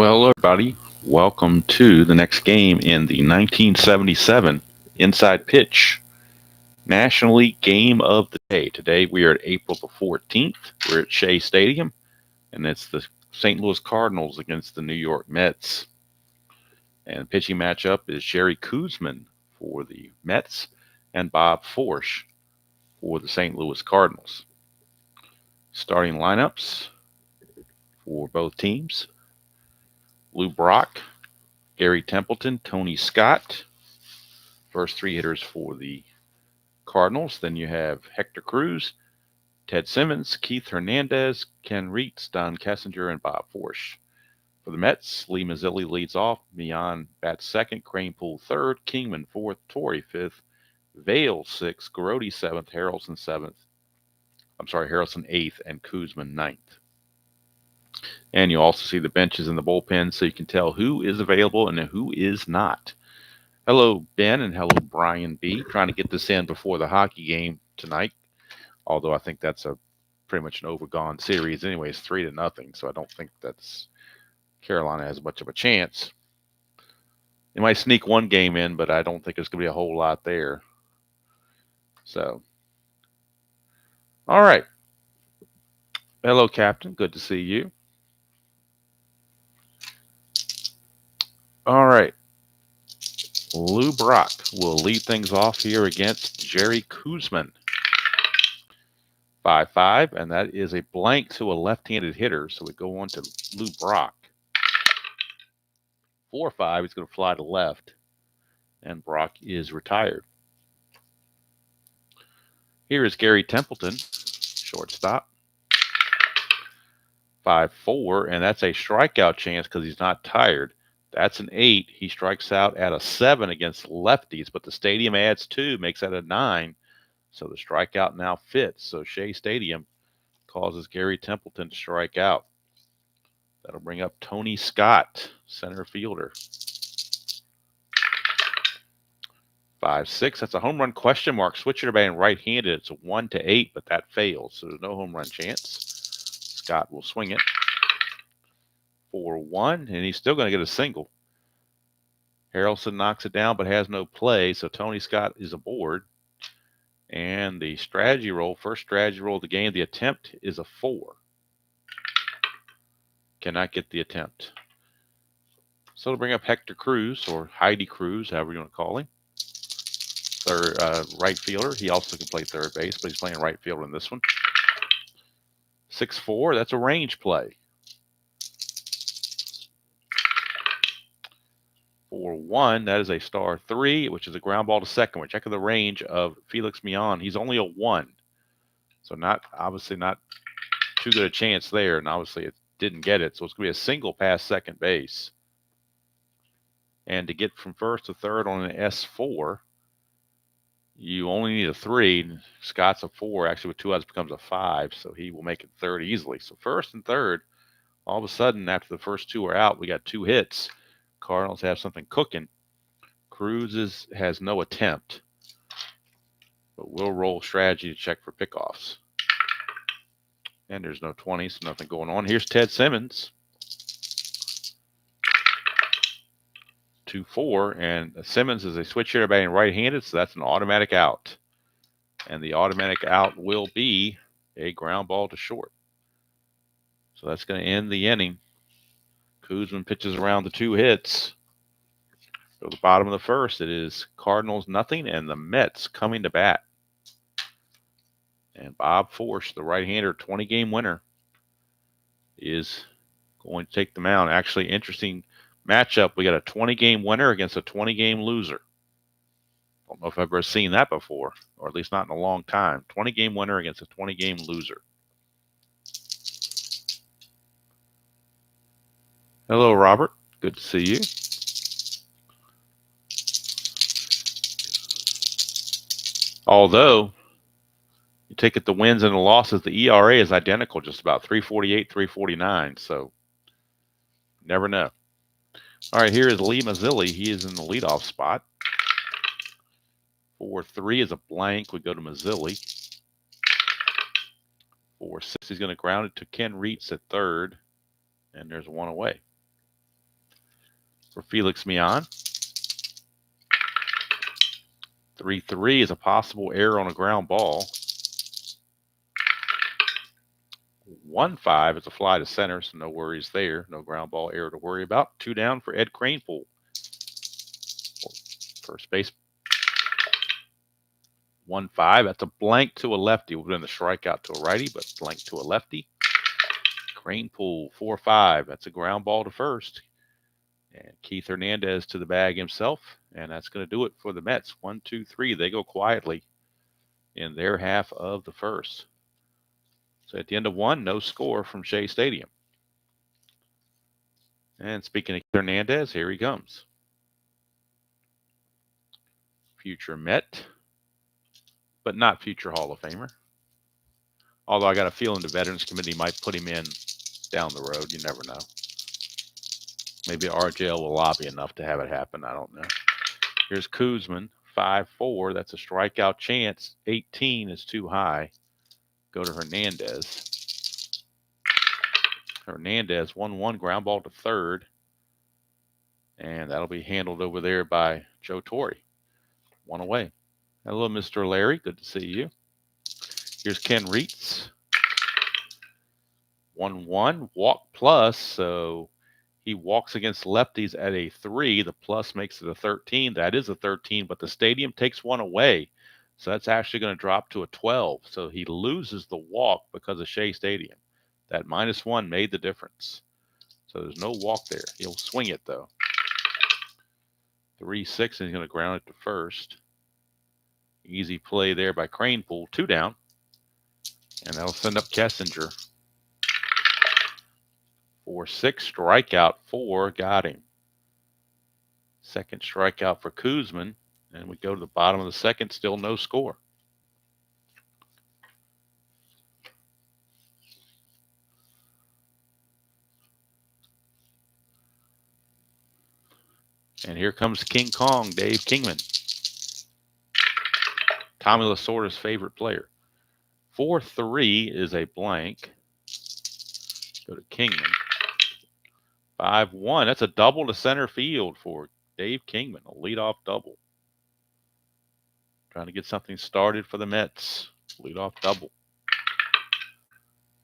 Well, hello everybody. Welcome to the next game in the 1977 Inside Pitch National League Game of the Day. Today we are at April the 14th. We're at Shea Stadium, and it's the St. Louis Cardinals against the New York Mets. And the pitching matchup is Jerry Koosman for the Mets and Bob Forsch for the St. Louis Cardinals. Starting lineups for both teams: Lou Brock, Gary Templeton, Tony Scott. First three hitters for the Cardinals. Then you have Hector Cruz, Ted Simmons, Keith Hernandez, Ken Reitz, Don Kessinger, and Bob Forsch. For the Mets, Lee Mazzilli leads off. Mian bats second, Cranepool third, Kingman fourth, Torrey fifth, Vale sixth, Garrodi seventh, Harrelson eighth, and Koosman ninth. And you also see the benches and the bullpen, so you can tell who is available and who is not. Hello, Ben, and hello, Brian B. Trying to get this in before the hockey game tonight, although I think that's a pretty much an overgone series. Anyways, 3-0, so I don't think that's Carolina has much of a chance. They might sneak one game in, but I don't think there's going to be a whole lot there. So, all right. Hello, Captain. Good to see you. All right. Lou Brock will lead things off here against Jerry Koosman. 5-5, and that is a blank to a left-handed hitter, so we go on to Lou Brock. 4-5, he's going to fly to left, and Brock is retired. Here is Gary Templeton, shortstop. 5-4, and that's a strikeout chance because he's not tired. That's an 8. He strikes out at a 7 against lefties, but the stadium adds 2, makes that a 9. So the strikeout now fits. So Shea Stadium causes Gary Templeton to strike out. That'll bring up Tony Scott, center fielder. 5-6. That's a home run question mark. Switch hitter batting right-handed. It's a 1-8, but that fails. So there's no home run chance. Scott will swing it. 4-1, and he's still going to get a single. Harrelson knocks it down, but has no play. So Tony Scott is aboard. And the strategy roll, first strategy roll of the game, the attempt is a 4. Cannot get the attempt. So to bring up Hector Cruz, or Heidi Cruz, however you want to call him. Third, right fielder. He also can play third base, but he's playing right field in this one. 6-4, that's a range play. 4-1, that is a star 3, which is a ground ball to second. We're checking the range of Felix Mian. He's only a 1. So obviously not too good a chance there, and obviously it didn't get it. So it's going to be a single past second base. And to get from first to third on an S4, you only need a 3. Scott's a 4. Actually, with 2 outs becomes a 5, so he will make it third easily. So first and third, all of a sudden, after the first 2 are out, we got 2 hits. Cardinals have something cooking. Cruz has no attempt, but we'll roll strategy to check for pickoffs. And there's no 20, so nothing going on. Here's Ted Simmons. 2-4, and Simmons is a switch hitter batting right-handed, so that's an automatic out. And the automatic out will be a ground ball to short. So that's going to end the inning. Koosman pitches around the 2 hits. So the bottom of the first, it is Cardinals nothing, and the Mets coming to bat. And Bob Forsch, the right-hander, 20-game winner, is going to take the mound. Actually, interesting matchup. We got a 20-game winner against a 20-game loser. Don't know if I've ever seen that before, or at least not in a long time. 20-game winner against a 20-game loser. Hello, Robert. Good to see you. Although, you take it the wins and the losses, the ERA is identical, just about 3.48, 3.49. So, never know. All right, here is Lee Mazzilli. He is in the leadoff spot. 4-3 is a blank. We go to Mazzilli. 4-6, he's going to ground it to Ken Reitz at third. And there's 1 away. for Felix Mian. 3-3 is a possible error on a ground ball. 1-5 is a fly to center, so no worries there. No ground ball error to worry about. 2 down for Ed Cranepool. First base. 1-5. That's a blank to a lefty. Would have been the strikeout to a righty, but blank to a lefty. Cranepool, 4-5. That's a ground ball to first. And Keith Hernandez to the bag himself. And that's going to do it for the Mets. 1, 2, 3. They go quietly in their half of the first. So at the end of one, no score from Shea Stadium. And speaking of Hernandez, here he comes. Future Met, but not future Hall of Famer. Although I got a feeling the Veterans Committee might put him in down the road. You never know. Maybe RJL will lobby enough to have it happen. I don't know. Here's Koosman, 5-4. That's a strikeout chance. 18 is too high. Go to Hernandez. Hernandez, 1-1, ground ball to third. And that'll be handled over there by Joe Torre. 1 away. Hello, Mr. Larry. Good to see you. Here's Ken Reitz. 1-1, walk plus. So he walks against lefties at a 3. The plus makes it a 13. That is a 13, but the stadium takes 1 away. So that's actually going to drop to a 12. So he loses the walk because of Shea Stadium. That -1 made the difference. So there's no walk there. He'll swing it, though. 3-6, and he's going to ground it to first. Easy play there by Cranepool. 2 down. And that'll send up Kessinger. 4-6, strikeout 4, got him. Second strikeout for Koosman. And we go to the bottom of the second, still no score. And here comes King Kong, Dave Kingman. Tommy Lasorda's favorite player. 4-3 is a blank. Go to Kingman. 5-1. That's a double to center field for Dave Kingman, a leadoff double. Trying to get something started for the Mets. Leadoff double.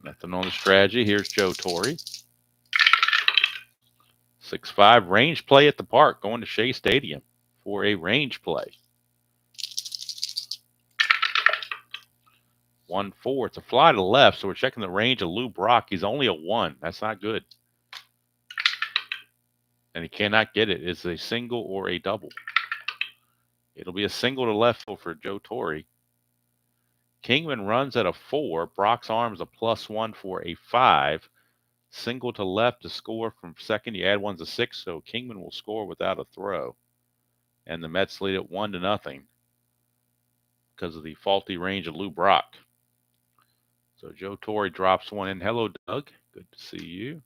Nothing on the strategy. Here's Joe Torre. 6-5. Range play at the park, going to Shea Stadium for a range play. 1-4. It's a fly to the left, so we're checking the range of Lou Brock. He's only a 1. That's not good. And he cannot get it. It's a single or a double. It'll be a single to left for Joe Torre. Kingman runs at a 4. Brock's arm's a +1 for a 5. Single to left to score from second. You add 1's a 6, so Kingman will score without a throw. And the Mets lead it 1-0 because of the faulty range of Lou Brock. So Joe Torre drops one in. Hello, Doug. Good to see you.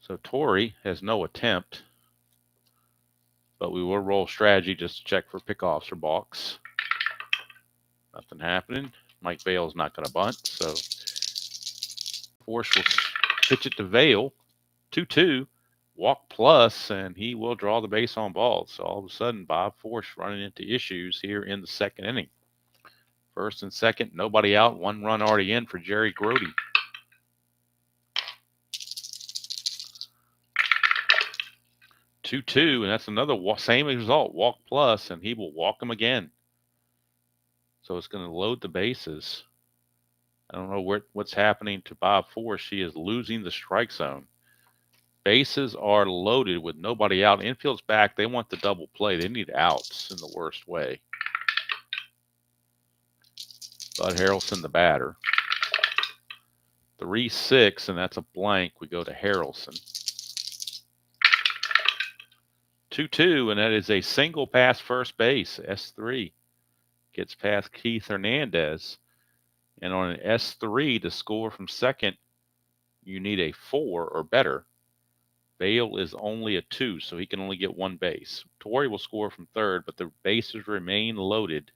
So Torre has no attempt, but we will roll strategy just to check for pickoffs or balks. Nothing happening. Mike Vale's not going to bunt, so Forsch will pitch it to Vale. 2-2, walk plus, and he will draw the base on balls. So all of a sudden, Bob Forsch running into issues here in the second inning. First and second, nobody out. 1 run already in for Jerry Grody. 2-2, and that's another same result, walk plus, and he will walk him again. So it's going to load the bases. I don't know what's happening to Bob Forsch. He is losing the strike zone. Bases are loaded with nobody out. Infield's back. They want the double play. They need outs in the worst way. Bud Harrelson, the batter. 3-6, and that's a blank. We go to Harrelson. 2-2, and that is a single past first base. S3 gets past Keith Hernandez. And on an S3 to score from second, you need a 4 or better. Vale is only a 2, so he can only get 1 base. Torre will score from third, but the bases remain loaded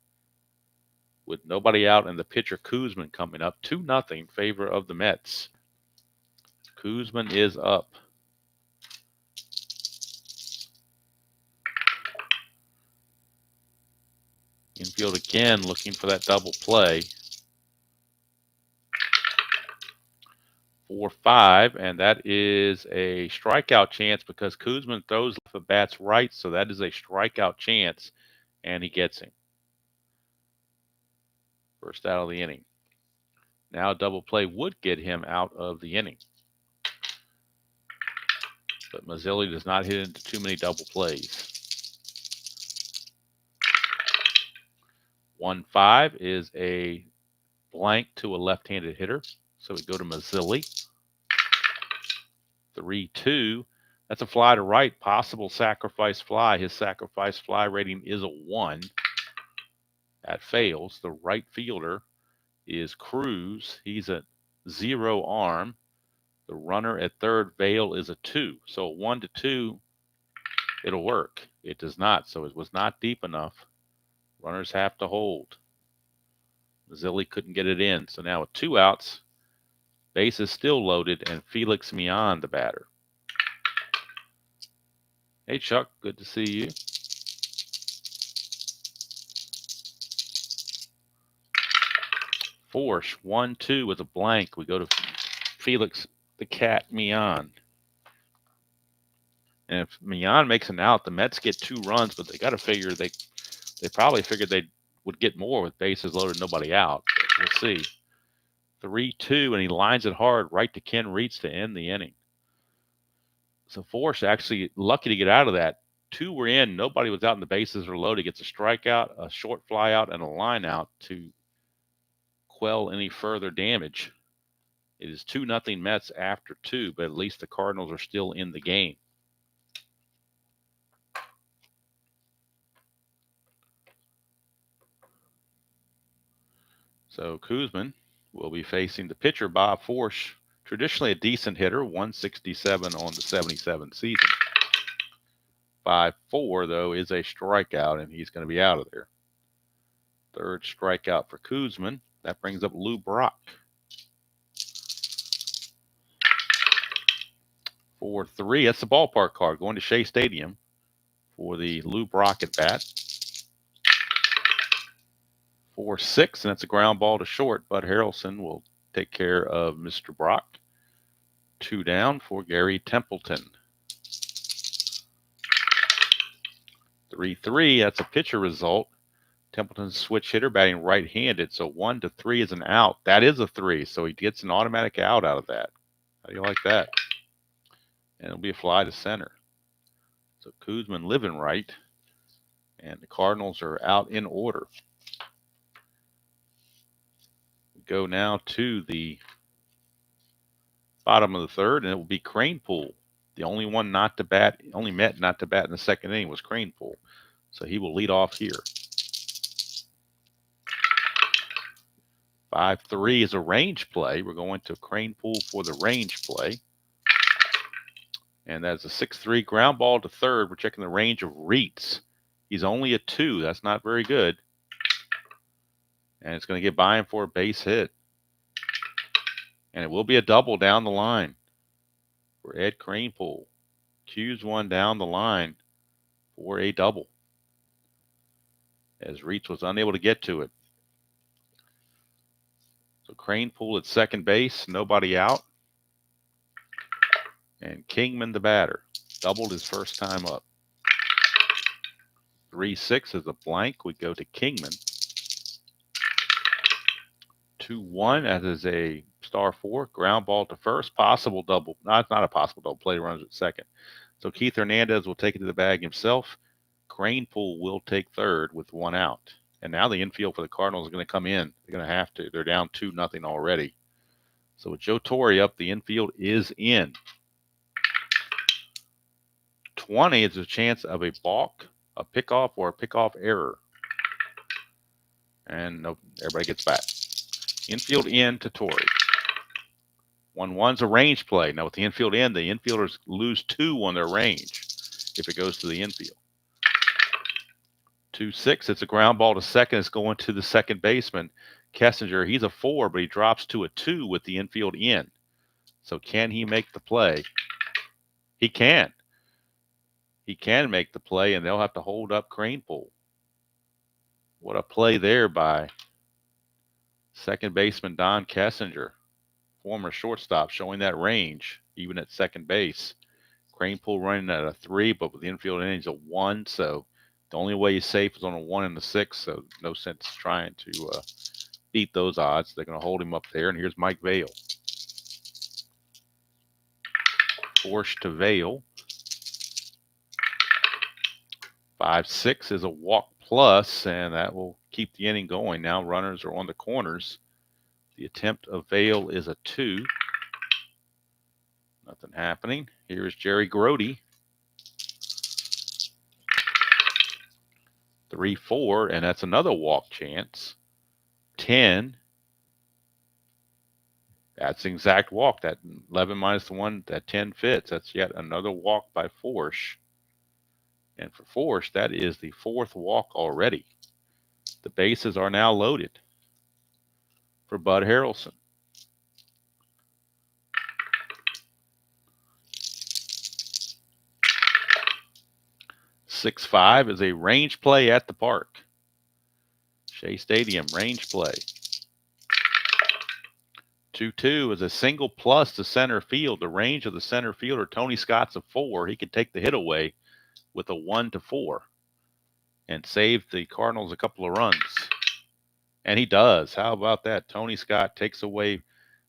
with nobody out and the pitcher Koosman coming up. 2-0 favor of the Mets. Koosman is up. Infield again, looking for that double play. 4-5, and that is a strikeout chance because Koosman throws left but bats right, so that is a strikeout chance, and he gets him. First out of the inning. Now a double play would get him out of the inning. But Mazzilli does not hit into too many double plays. 1-5 is a blank to a left-handed hitter, so we go to Mazzilli. 3-2. That's a fly to right, possible sacrifice fly. His sacrifice fly rating is a 1. That fails. The right fielder is Cruz. He's a 0 arm. The runner at third, Vale, is a 2. So 1-2, it'll work. It does not, so it was not deep enough. Runners have to hold. Mazzilli couldn't get it in. So now with 2 outs, base is still loaded, and Felix Millan, the batter. Hey, Chuck, good to see you. Forsch, 1-2 with a blank. We go to Felix the Cat Millan. And if Millan makes an out, the Mets get 2 runs, but they got to figure they probably figured they would get more with bases loaded, nobody out. But we'll see. 3-2, and he lines it hard right to Ken Reitz to end the inning. So Forsch actually lucky to get out of that. 2 were in, nobody was out, and the bases are loaded. Gets a strikeout, a short fly out, and a line out to quell any further damage. It is 2-0 Mets after 2, but at least the Cardinals are still in the game. So Koosman will be facing the pitcher, Bob Forsch, traditionally a decent hitter, 167 on the 77 season. 5-4, though, is a strikeout, and he's going to be out of there. Third strikeout for Koosman. That brings up Lou Brock. 4-3. That's the ballpark card going to Shea Stadium for the Lou Brock at bat. 4-6, and that's a ground ball to short. Bud Harrelson will take care of Mr. Brock. 2 down for Gary Templeton. 3-3, that's a pitcher result. Templeton's switch hitter, batting right-handed, so 1-3 is an out. That is a 3, so he gets an automatic out of that. How do you like that? And it'll be a fly to center. So Koosman living right, and the Cardinals are out in order. We go now to the bottom of the third, and it will be Cranepool. The only one not to bat, only Met not to bat in the second inning was Cranepool. So he will lead off here. 5-3 is a range play. We're going to Cranepool for the range play. And that's a 6-3 ground ball to third. We're checking the range of Reitz. He's only a 2. That's not very good. And it's going to get by him for a base hit. And it will be a double down the line for Ed Cranepool. Cues one down the line for a double, as Reitz was unable to get to it. So Cranepool at second base, nobody out. And Kingman, the batter, doubled his first time up. 3-6 is a blank. We go to Kingman. 2-1, that is a star 4. Ground ball to first. Possible double. No, it's not a possible double play. Runs at second. So Keith Hernandez will take it to the bag himself. Cranepool will take third with 1 out. And now the infield for the Cardinals is going to come in. They're going to have to. They're down 2-0 already. So with Joe Torre up, the infield is in. 20 is a chance of a balk, a pickoff, or a pickoff error. And no, everybody gets back. Infield in to Torre. 1-1's a range play. Now with the infield in, the infielders lose 2 on their range if it goes to the infield. 2-6, it's a ground ball to second. It's going to the second baseman, Kessinger. He's a 4, but he drops to a 2 with the infield in. So can he make the play? He can. He can make the play, and they'll have to hold up Cranepool. What a play there by second baseman Don Kessinger, former shortstop, showing that range even at second base. Cranepool running at a 3, but with the infield innings a 1, so the only way he's safe is on a 1 and a 6, so no sense trying to beat those odds. They're going to hold him up there, and here's Mike Vail. Forsch to Vail. 5-6 is a walk plus, and that will keep the inning going. Now runners are on the corners. The attempt of Vail is a 2. Nothing happening. Here's Jerry Grody. 3-4, and that's another walk chance. 10. That's the exact walk. That 11 minus the 1, that 10 fits. That's yet another walk by Forsch. And for Forsch, that is the 4th walk already. The bases are now loaded for Bud Harrelson. 6-5 is a range play at the park. Shea Stadium, range play. 2-2 is a single plus to center field. The range of the center fielder, Tony Scott's a 4. He could take the hit away with a 1-4 and save the Cardinals a couple of runs. And he does. How about that? Tony Scott takes away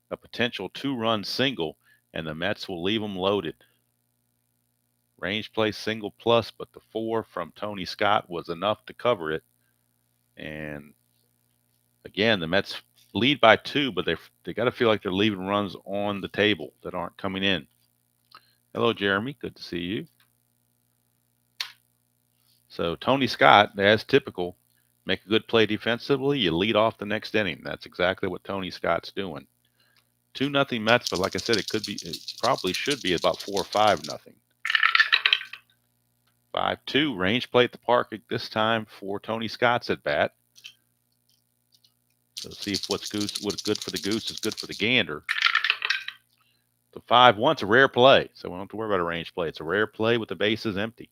a potential 2-run single, and the Mets will leave them loaded. Range play single plus, but the 4 from Tony Scott was enough to cover it. And again, the Mets lead by 2, but they got to feel like they're leaving runs on the table that aren't coming in. Hello, Jeremy. Good to see you. So Tony Scott, as typical, make a good play defensively, you lead off the next inning. That's exactly what Tony Scott's doing. 2-0 Mets, but like I said, it probably should be about 4 or 5-0. 5-2, range play at the park this time for Tony Scott's at bat. So see if what's good for the goose is good for the gander. The 5-1's a rare play, so we don't have to worry about a range play. It's a rare play with the bases empty.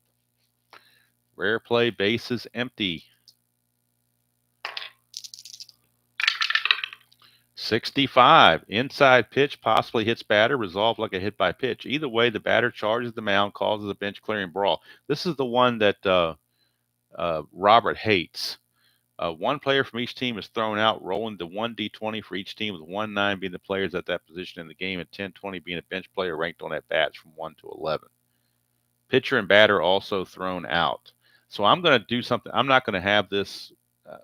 Rare play, bases empty. 65, inside pitch, possibly hits batter, resolved like a hit by pitch. Either way, the batter charges the mound, causes a bench clearing brawl. This is the one that Robert hates. One player from each team is thrown out, rolling the 1d20 for each team, with 1-9 being the players at that position in the game and 10-20 being a bench player ranked on at bats from 1 to 11. Pitcher and batter also thrown out. So I'm going to do something. I'm not going to have this.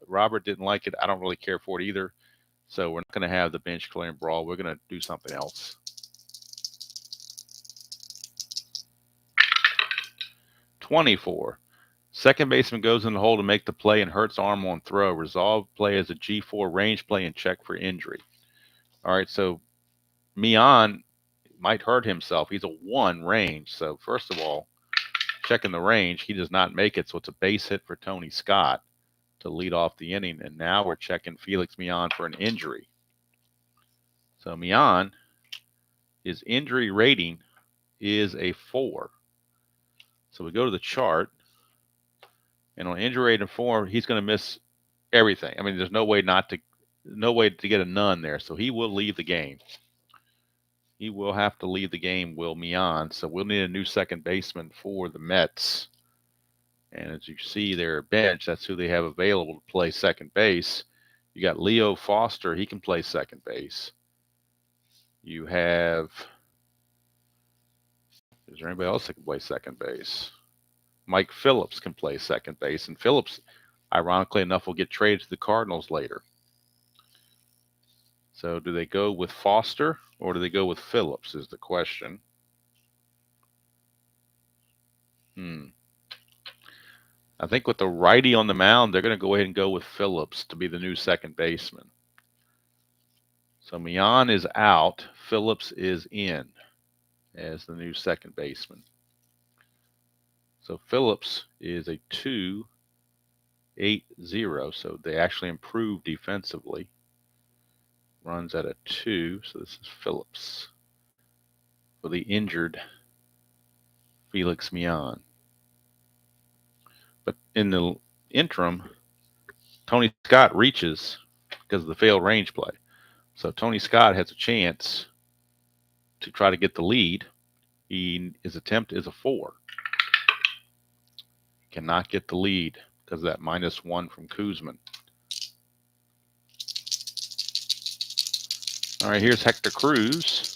Robert didn't like it. I don't really care for it either. So we're not going to have the bench clearing brawl. We're going to do something else. 24. Second baseman goes in the hole to make the play and hurts arm on throw. Resolved play as a G4 range play and check for injury. All right, so Mian might hurt himself. He's a 1 range. So first of all, checking the range, he does not make it. So it's a base hit for Tony Scott to lead off the inning. And now we're checking Felix Mian for an injury. So Mian, his injury rating is a 4. So we go to the chart, and on injury rating 4, he's going to miss everything. I mean, there's no way to get a none there. So he will leave the game. He will have to leave the game, Will Mian. So we'll need a new second baseman for the Mets. And as you see their bench, that's who they have available to play second base. You got Leo Foster. He can play second base. You have, is there anybody else that can play second base? Mike Phillips can play second base. And Phillips, ironically enough, will get traded to the Cardinals later. So do they go with Foster or do they go with Phillips is the question. I think with the righty on the mound, they're going to go ahead and go with Phillips to be the new second baseman. So Mian is out. Phillips is in as the new second baseman. So Phillips is a 2.80. So they actually improved defensively. Runs at a 2. So this is Phillips. for the injured Felix Mian. But in the interim, Tony Scott reaches because of the failed range play. So Tony Scott has a chance to try to get the lead. His attempt is a 4. Cannot get the lead because of that -1 from Koosman. All right, here's Hector Cruz.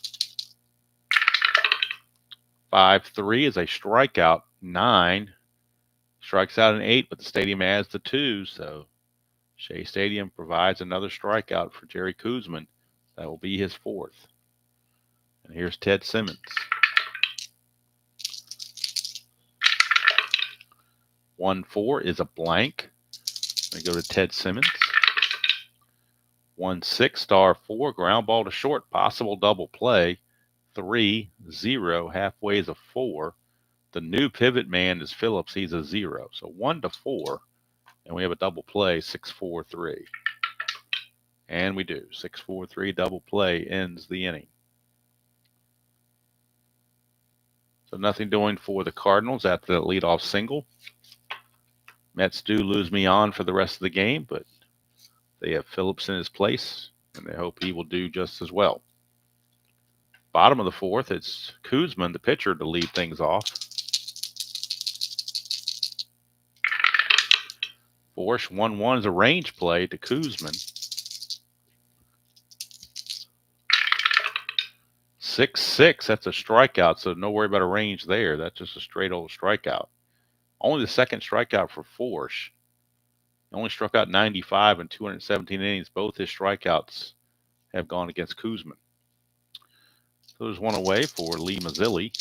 5-3 is a strikeout. 9 strikes out an 8, but the stadium adds the 2, so Shea Stadium provides another strikeout for Jerry Koosman. That will be his 4th. And here's Ted Simmons. 1-4 is a blank. We go to Ted Simmons. 1-6, star 4, ground ball to short, possible double play. 3-0, halfway is a 4. The new pivot man is Phillips. He's a 0. So 1-4, and we have a double play, 6-4-3. And we do. 6-4-3 double play ends the inning. So nothing doing for the Cardinals after that leadoff single. Mets do lose Mian for the rest of the game, but they have Phillips in his place, and they hope he will do just as well. Bottom of the 4th, it's Koosman, the pitcher, to lead things off. Forsch 1-1 is a range play to Koosman. 6-6, that's a strikeout, so no worry about a range there. That's just a straight old strikeout. Only the second strikeout for Forsch. He only struck out 95 in 217 innings. Both his strikeouts have gone against Koosman. So there's one away for Lee Mazzilli.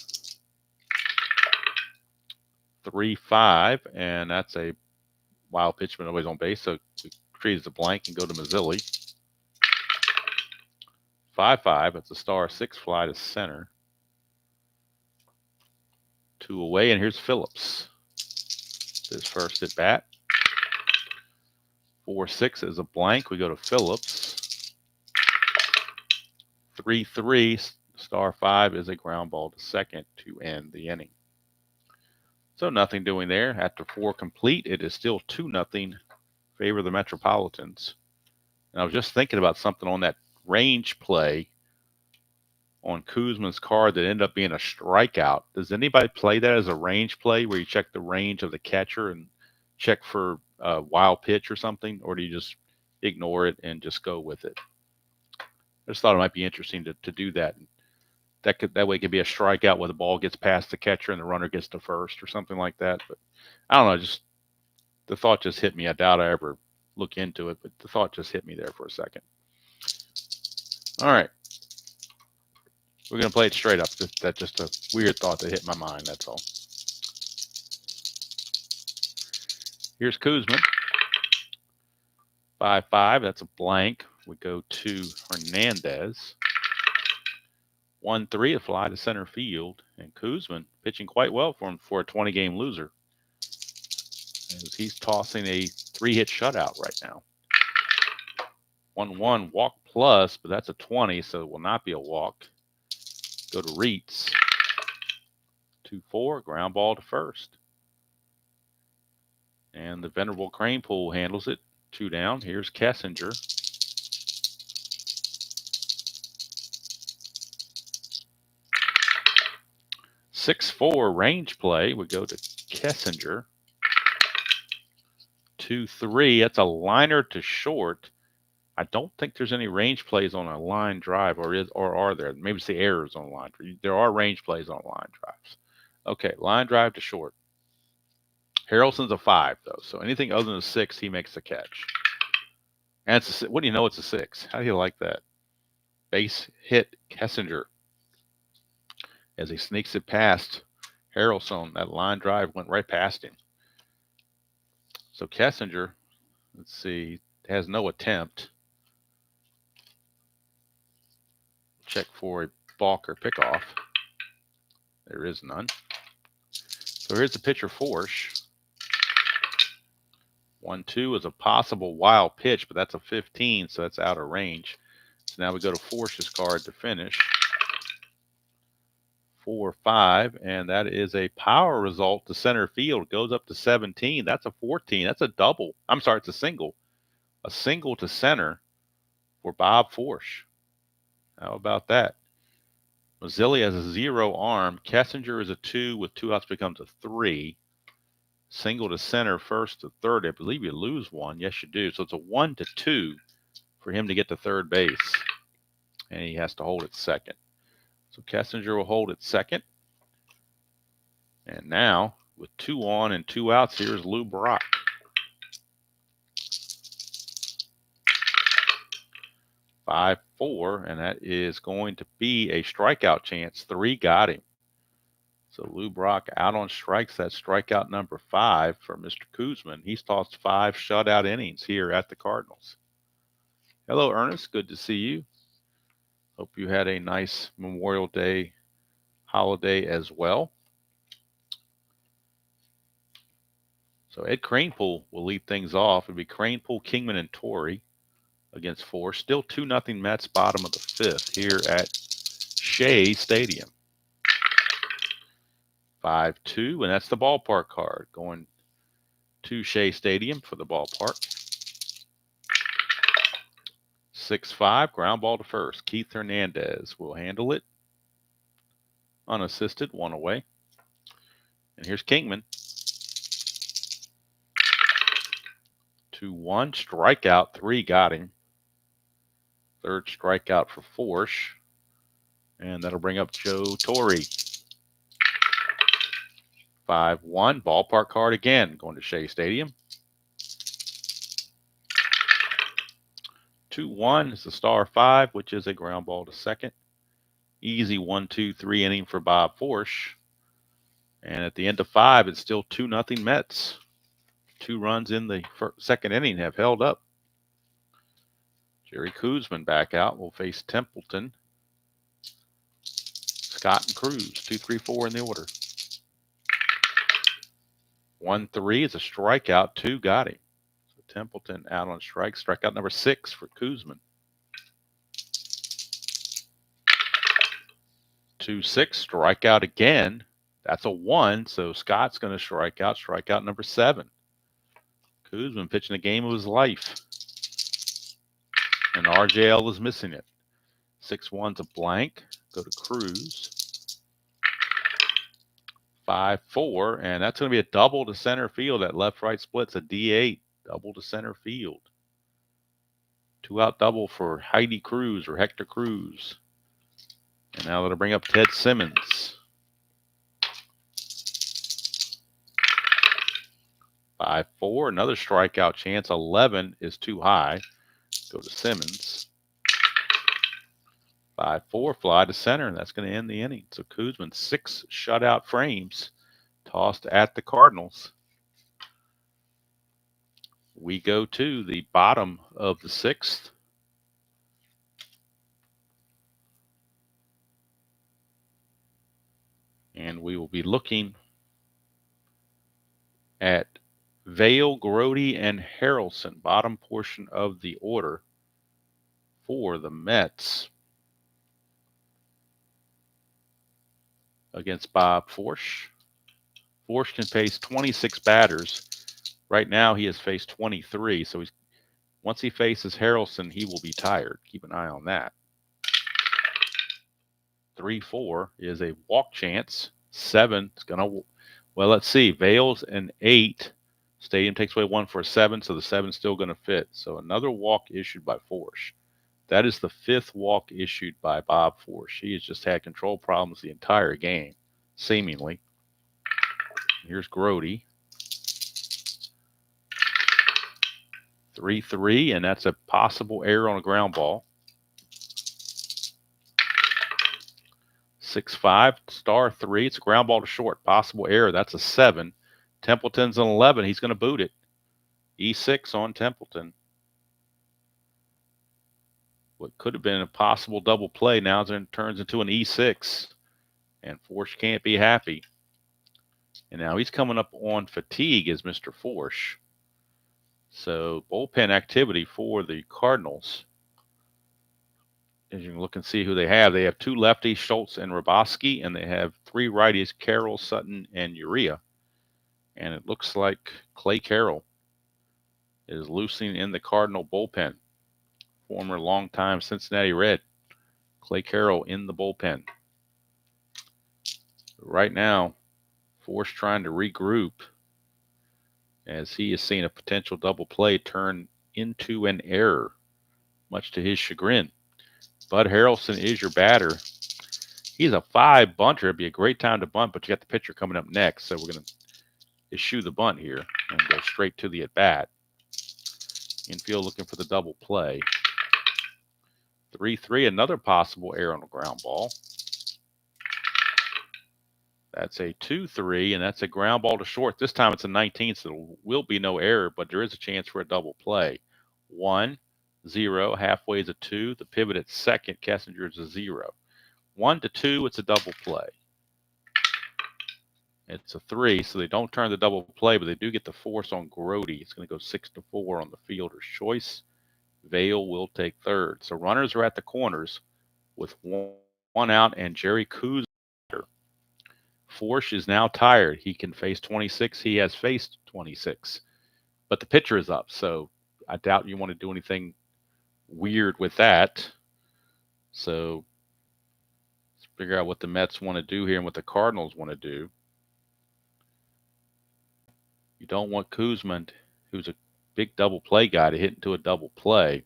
3-5, and that's a wild pitch, but nobody's on base, so we treat it as a blank and go to Mazzilli. 5-5, it's a star 6 fly to center. 2 away, and here's Phillips. His first at bat. 4-6 is a blank. We go to Phillips. 3-3, star 5 is a ground ball to second to end the inning. So nothing doing there. After 4 complete, it is still 2-0 favor of the Metropolitans. And I was just thinking about something on that range play on Koosman's card that ended up being a strikeout. Does anybody play that as a range play where you check the range of the catcher and check for a wild pitch or something? Or do you just ignore it and just go with it? I just thought it might be interesting to do that. That way it could be a strikeout where the ball gets past the catcher and the runner gets to first or something like that. But I don't know, just the thought just hit me. I doubt I ever look into it, but the thought just hit me there for a second. All right. We're going to play it straight up. That's just a weird thought that hit my mind, that's all. Here's Koosman. 5-5, that's a blank. We go to Hernandez. 1-3, a fly to center field. And Koosman pitching quite well for him for a 20-game loser, as he's tossing a 3-hit shutout right now. 1-1, walk plus, but that's a 20, so it will not be a walk. Go to Reitz. 2-4, ground ball to first. And the venerable Cranepool handles it. 2 down. Here's Kessinger. Six-4 range play. We go to Kessinger. 2-3. That's a liner to short. I don't think there's any range plays on a line drive, or are there? Maybe it's the errors on line. There are range plays on line drives. Okay, line drive to short. Harrelson's a 5, though, so anything other than a 6, he makes the catch. And it's what do you know? It's a 6. How do you like that? Base hit Kessinger as he sneaks it past Harrelson. That line drive went right past him. So Kessinger, let's see, has no attempt. Check for a balk or pickoff. There is none. So here's the pitcher, Forsch. 1-2 is a possible wild pitch, but that's a 15, so that's out of range. So now we go to Forsch's card to finish. 4, 5, and that is a power result to center field. Goes up to 17. That's a 14. That's a double. I'm sorry, it's a single. A single to center for Bob Forsch. How about that? Mazzilli has a 0 arm. Kessinger is a 2 with 2 outs becomes a 3. Single to center, first to third. I believe you lose 1. Yes, you do. So it's a 1 to 2 for him to get to third base. And he has to hold it second. So Kessinger will hold it second. And now, with 2 on and 2 outs, here's Lou Brock. 5-4, and that is going to be a strikeout chance. 3 got him. So Lou Brock out on strikes. That's strikeout number 5 for Mr. Koosman. He's tossed 5 shutout innings here at the Cardinals. Hello, Ernest. Good to see you. Hope you had a nice Memorial Day holiday as well. So Ed Kranepool will lead things off. It'll be Kranepool, Kingman, and Torrey against Forsch. Still 2-0 Mets, bottom of the 5th here at Shea Stadium. 5-2, and that's the ballpark card going to Shea Stadium for the ballpark. 6-5, ground ball to first. Keith Hernandez will handle it. Unassisted, 1 away. And here's Kingman. 2-1, strikeout, 3 got him. Third strikeout for Forsch. And that'll bring up Joe Torre. 5-1, ballpark card again, going to Shea Stadium. 2-1 is the star 5, which is a ground ball to second. Easy 1-2-3 inning for Bob Forsch. And at the end of 5, it's still 2-0 Mets. 2 runs in the second inning have held up. Jerry Koosman back out. Will face Templeton, Scott, and Cruz. 2-3-4 in the order. 1-3 is a strikeout. 2 got him. So Templeton out on strike. Strikeout number 6 for Koosman. 2-6, strikeout again. That's a 1, so Scott's going to strike out. Strikeout number 7. Koosman pitching the game of his life. And RJL is missing it. 6-1's a blank. Go to Cruz. 5-4, and that's going to be a double to center field. That left-right split's a D8. Double to center field. 2-out double for Heidi Cruz or Hector Cruz. And now that'll bring up Ted Simmons. 5-4, another strikeout chance. 11 is too high. Go to Simmons. 5-4, fly to center, and that's going to end the inning. So Koosman, 6 shutout frames tossed at the Cardinals. We go to the bottom of the 6th. And we will be looking at Vail, Grody, and Harrelson, bottom portion of the order for the Mets against Bob Forsch. Forsch can face 26 batters. Right now he has faced 23, so once he faces Harrelson, he will be tired. Keep an eye on that. 3-4 is a walk chance. 7 is going to, well, let's see. Vail's an 8. Stadium takes away 1 for a 7, so the 7's still going to fit. So another walk issued by Forsch. That is the 5th walk issued by Bob Forsch. He has just had control problems the entire game, seemingly. Here's Grody. 3-3, and that's a possible error on a ground ball. 6-5, star 3. It's a ground ball to short. Possible error. That's a 7. Templeton's an 11. He's going to boot it. E6 on Templeton. What could have been a possible double play now turns into an E6. And Forsch can't be happy. And now he's coming up on fatigue as Mr. Forsch. So bullpen activity for the Cardinals. as you can look and see who they have 2 lefties, Schultz and Raboski, and they have 3 righties, Carroll, Sutton, and Urea. And it looks like Clay Carroll is loosening in the Cardinal bullpen. Former longtime Cincinnati Red, Clay Carroll in the bullpen. Right now, Forsch trying to regroup as he is seeing a potential double play turn into an error, much to his chagrin. Bud Harrelson is your batter. He's a 5 bunter. It'd be a great time to bunt, but you got the pitcher coming up next, so we're going to eschew the bunt here and go straight to the at-bat. Infield looking for the double play. 3-3, another possible error on a ground ball. That's a 2-3, and that's a ground ball to short. This time it's a 19, so there will be no error, but there is a chance for a double play. 1-0, halfway is a 2. The pivot at second, Kessinger is a 0. 1-2, it's a double play. It's a 3, so they don't turn the double play, but they do get the force on Grody. It's going to go 6-4 on the fielder's choice. Vale will take third. So runners are at the corners with one out, and Jerry Koosman. Forsch is now tired. He can face 26. He has faced 26, but the pitcher is up. So I doubt you want to do anything weird with that. So let's figure out what the Mets want to do here and what the Cardinals want to do. You don't want Koosman, who's a big double play guy, to hit into a double play.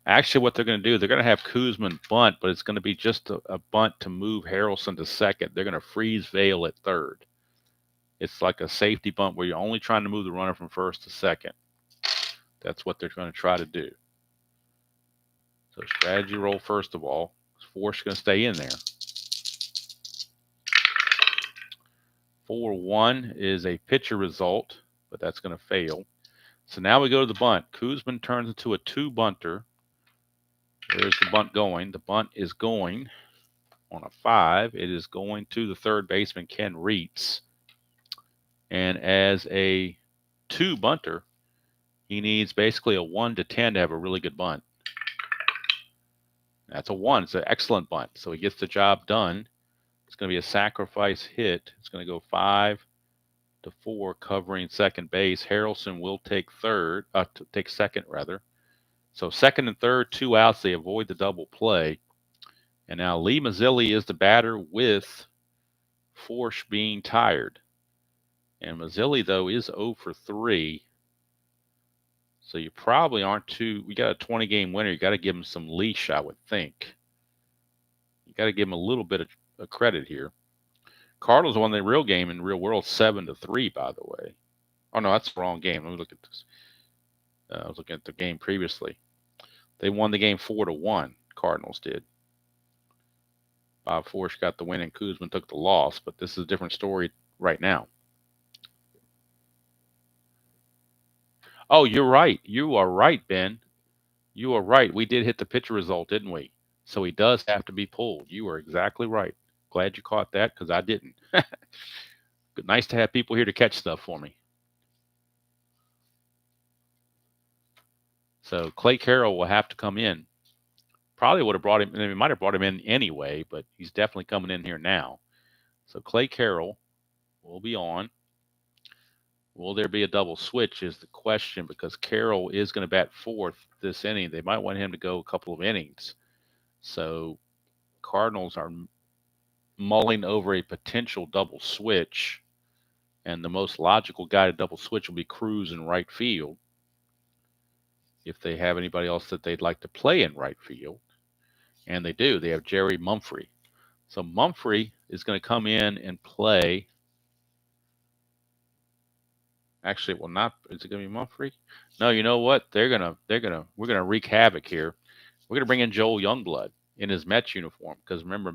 Actually, what they're going to do, they're going to have Koosman bunt, but it's going to be just a bunt to move Harrelson to second. They're going to freeze Vale at third. It's like a safety bunt where you're only trying to move the runner from first to second. That's what they're going to try to do. So strategy roll first of all. Forsch going to stay in there. 4-1 is a pitcher result, but that's going to fail. So now we go to the bunt. Koosman turns into a 2-bunter. There's the bunt going. The bunt is going on a 5. It is going to the third baseman, Ken Reitz. And as a 2-bunter, he needs basically a 1-10 to have a really good bunt. That's a 1. It's an excellent bunt. So he gets the job done. It's going to be a sacrifice hit. It's going to go 5-4, covering second base. Harrelson will take take second rather. So second and third, 2 outs. They avoid the double play. And now Lee Mazzilli is the batter with Forsch being tired. And Mazzilli, though, is 0 for 3. So you probably aren't we got a 20-game winner. You got to give him some leash, I would think. You got to give him a little bit of credit here. Cardinals won the real game in real world 7-3, by the way. Oh, no, that's the wrong game. Let me look at this. I was looking at the game previously. They won the game 4-1. Cardinals did. Bob Forsch got the win and Koosman took the loss, but this is a different story right now. Oh, you're right. You are right, Ben. You are right. We did hit the pitcher result, didn't we? So he does have to be pulled. You are exactly right. Glad you caught that because I didn't. Nice to have people here to catch stuff for me. So Clay Carroll will have to come in. Probably would have brought him. They might have brought him in anyway, but he's definitely coming in here now. So Clay Carroll will be on. Will there be a double switch is the question because Carroll is going to bat fourth this inning. They might want him to go a couple of innings. So Cardinals are mulling over a potential double switch. And the most logical guy to double switch will be Cruz in right field. If they have anybody else that they'd like to play in right field. And they do. They have Jerry Mumphrey. So Mumphrey is going to come in and play. Actually, it will not. Is it going to be Mumphrey? No, you know what? We're gonna wreak havoc here. We're gonna bring in Joel Youngblood in his Mets uniform because remember,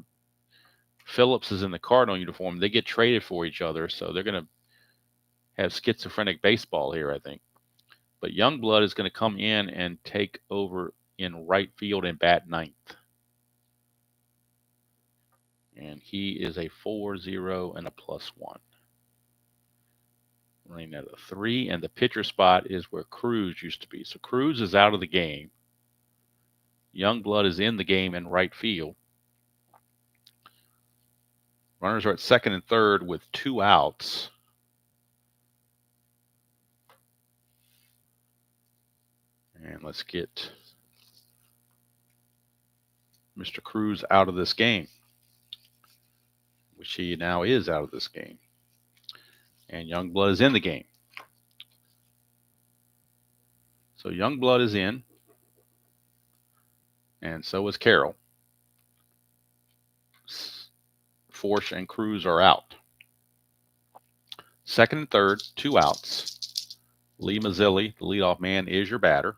Phillips is in the Cardinal uniform. They get traded for each other, so they're gonna have schizophrenic baseball here, I think. But Youngblood is going to come in and take over in right field and bat ninth. And he is a 4-0 and a +1. Running at a 3, and the pitcher spot is where Cruz used to be. So Cruz is out of the game. Youngblood is in the game in right field. Runners are at second and third with 2 outs. And let's get Mr. Cruz out of this game, which he now is out of this game. And Youngblood is in the game. So Youngblood is in, and so is Carroll. Forsch and Cruz are out. Second and third, 2 outs. Lee Mazzilli, the leadoff man, is your batter.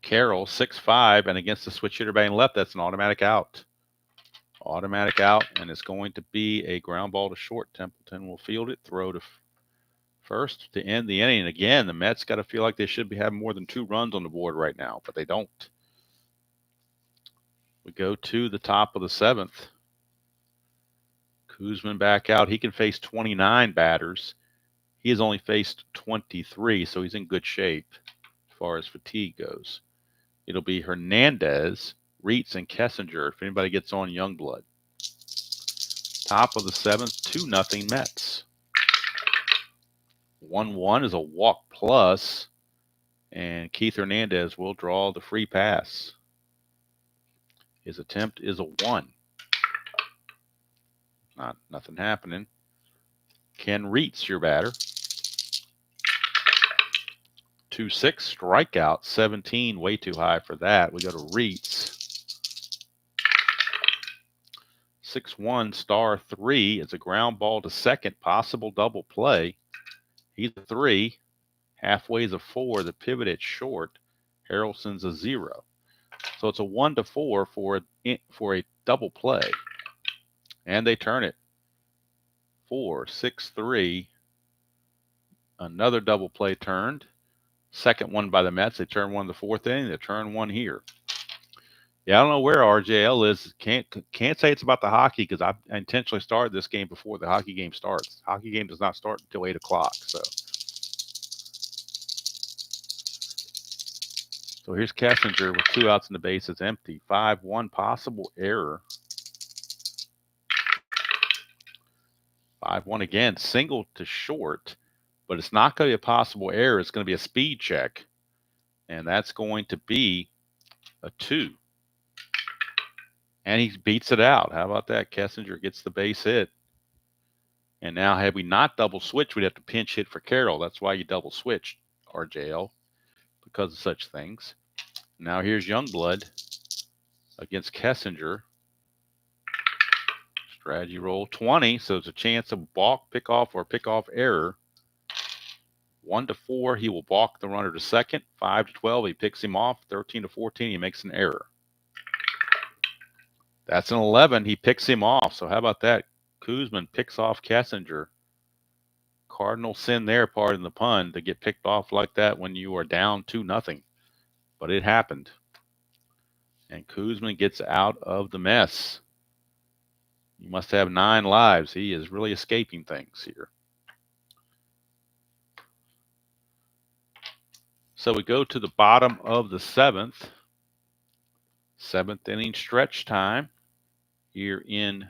Carroll, 6'5", and against the switch hitter batting left, that's an automatic out. Automatic out, and it's going to be a ground ball to short. Templeton will field it, throw to first to end the inning. Again, the Mets got to feel like they should be having more than 2 runs on the board right now, but they don't. We go to the top of the 7th. Koosman back out. He can face 29 batters. He has only faced 23, so he's in good shape as far as fatigue goes. It'll be Hernandez, Reitz, and Kessinger if anybody gets on Youngblood. Top of the 7th, 2-0 Mets. 1-1 is a walk plus, and Keith Hernandez will draw the free pass. His attempt is a 1. Nothing happening. Ken Reitz, your batter. 2-6, strikeout, 17, way too high for that. We go to Reitz. 6-1, star 3. It's a ground ball to second, possible double play. He's a 3. Halfway is a 4. The pivot at short. Harrelson's a 0. So it's a 1-4 for a double play. And they turn it. 4-6-3. Another double play turned. Second one by the Mets. They turn one in the 4th inning. They turn one here. Yeah, I don't know where RJL is. Can't say it's about the hockey because I intentionally started this game before the hockey game starts. Hockey game does not start until 8 o'clock. So here's Kessinger with 2 outs and the base is empty. 5-1, possible error. 5-1 again, single to short, but it's not going to be a possible error. It's going to be a speed check, and that's going to be a 2. And he beats it out. How about that? Kessinger gets the base hit. And now, had we not double switched, we'd have to pinch hit for Carroll. That's why you double switched, RJL, because of such things. Now here's Youngblood against Kessinger. Strategy roll 20, so there's a chance of balk, pickoff, or pickoff error. 1-4, he will balk the runner to second. 5-12, he picks him off. 13-14, he makes an error. That's an 11. He picks him off. So how about that? Koosman picks off Kessinger. Cardinal sin there, pardon the pun, to get picked off like that when you are down 2-0. But it happened. And Koosman gets out of the mess. He must have 9 lives. He is really escaping things here. So we go to the bottom of the 7th. 7th inning stretch time here in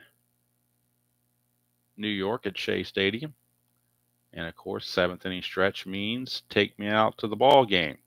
New York at Shea Stadium. And of course, 7th inning stretch means take me out to the ball game.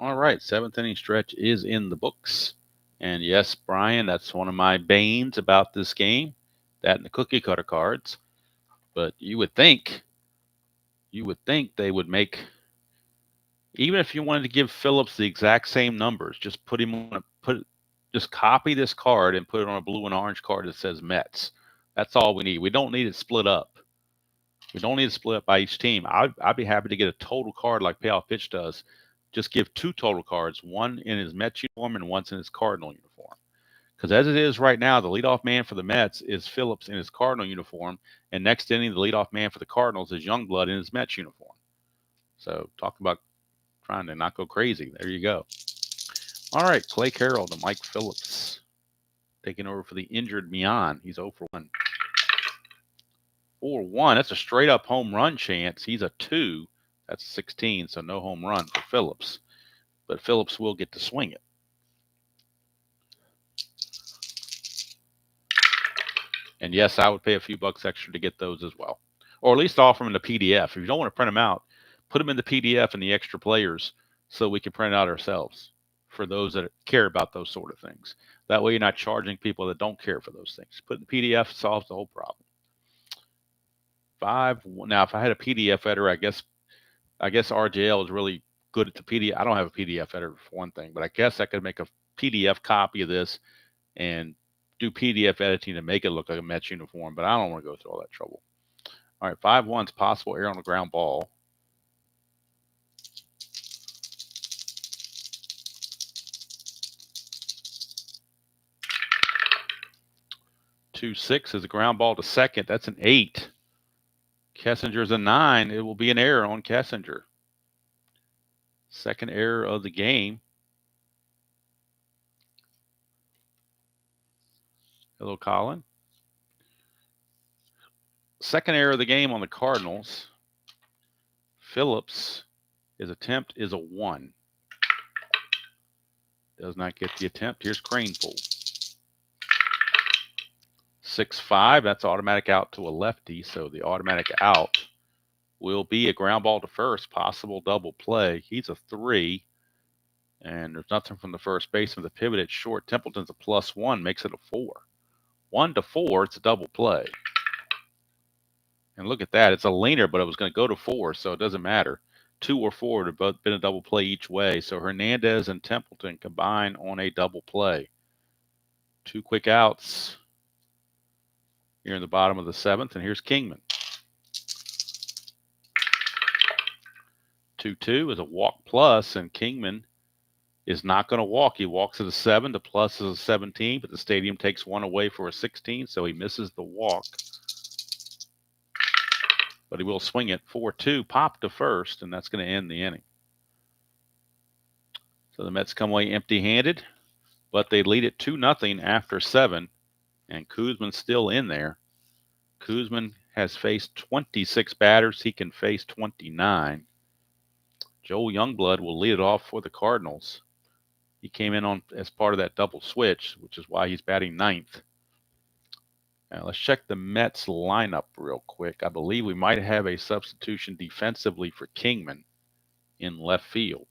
All right, seventh inning stretch is in the books. And yes, Brian, that's one of my banes about this game, that and the cookie cutter cards. But you would think they would make, even if you wanted to give Phillips the exact same numbers, just put him on just copy this card and put it on a blue and orange card that says Mets. That's all we need. We don't need it split up. We don't need to split up by each team. I'd be happy to get a total card like Payoff Pitch does. Just give two total cards, one in his Mets uniform and one's in his Cardinal uniform. Because as it is right now, the leadoff man for the Mets is Phillips in his Cardinal uniform, and next inning, the leadoff man for the Cardinals is Youngblood in his Mets uniform. So talk about trying to not go crazy. There you go. All right, Clay Carroll to Mike Phillips, taking over for the injured Mian. He's 0 for 1. 4-1. That's a straight up home run chance. He's a 2. That's 16, so no home run for Phillips. But Phillips will get to swing it. And yes, I would pay a few bucks extra to get those as well. Or at least offer them in the PDF. If you don't want to print them out, put them in the PDF and the extra players so we can print it out ourselves for those that care about those sort of things. That way you're not charging people that don't care for those things. Put in the PDF, solves the whole problem. 5. Now, if I had a PDF editor, I guess RJL is really good at the PDF. I don't have a PDF editor for one thing, but I guess I could make a PDF copy of this and do PDF editing to make it look like a Mets uniform, but I don't want to go through all that trouble. All right, 5-1's possible error on the ground ball. 2-6 is a ground ball to second. That's an 8. Kessinger's a 9. It will be an error on Kessinger. Second error of the game. Hello, Colin. Second error of the game on the Cardinals. Phillips, his attempt is a 1. Does not get the attempt. Here's Cranepool. 6-5, that's automatic out to a lefty, so the automatic out will be a ground ball to first, possible double play. He's a 3, and there's nothing from the first baseman. The pivot at short. Templeton's a +1, makes it a 4. 1-4, it's a double play. And look at that, it's a leaner, but it was going to go to 4, so it doesn't matter. 2 or 4 would have both been a double play each way. So Hernandez and Templeton combine on a double play. 2 quick outs here in the bottom of the 7th, and here's Kingman. 2-2 is a walk plus, and Kingman is not going to walk. He walks at a 7. The plus is a 17, but the stadium takes 1 away for a 16, so he misses the walk. But he will swing it. 4-2, pop to first, and that's going to end the inning. So the Mets come away empty-handed, but they lead it 2-0 after 7, and Koosman's still in there. Koosman has faced 26 batters. He can face 29. Joel Youngblood will lead it off for the Cardinals. He came in on as part of that double switch, which is why he's batting 9th. Now let's check the Mets lineup real quick. I believe we might have a substitution defensively for Kingman in left field.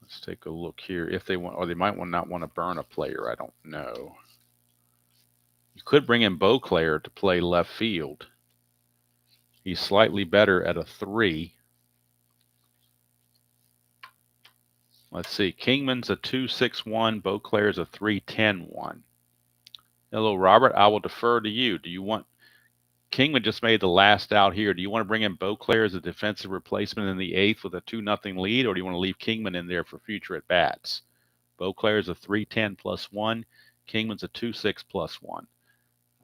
Let's take a look here. If they want, or they might not want to burn a player. I don't know. You could bring in Beauclair to play left field. He's slightly better at a 3. Let's see. Kingman's a 2.61. Beauclair's a 3.10.1. Hello, Robert. I will defer to you. Do you want Kingman just made the last out here? Do you want to bring in Beauclair as a defensive replacement in the 8th with a 2-0 lead, or do you want to leave Kingman in there for future at bats? Beauclair is a 3.10 +1. Kingman's a 2.6 +1.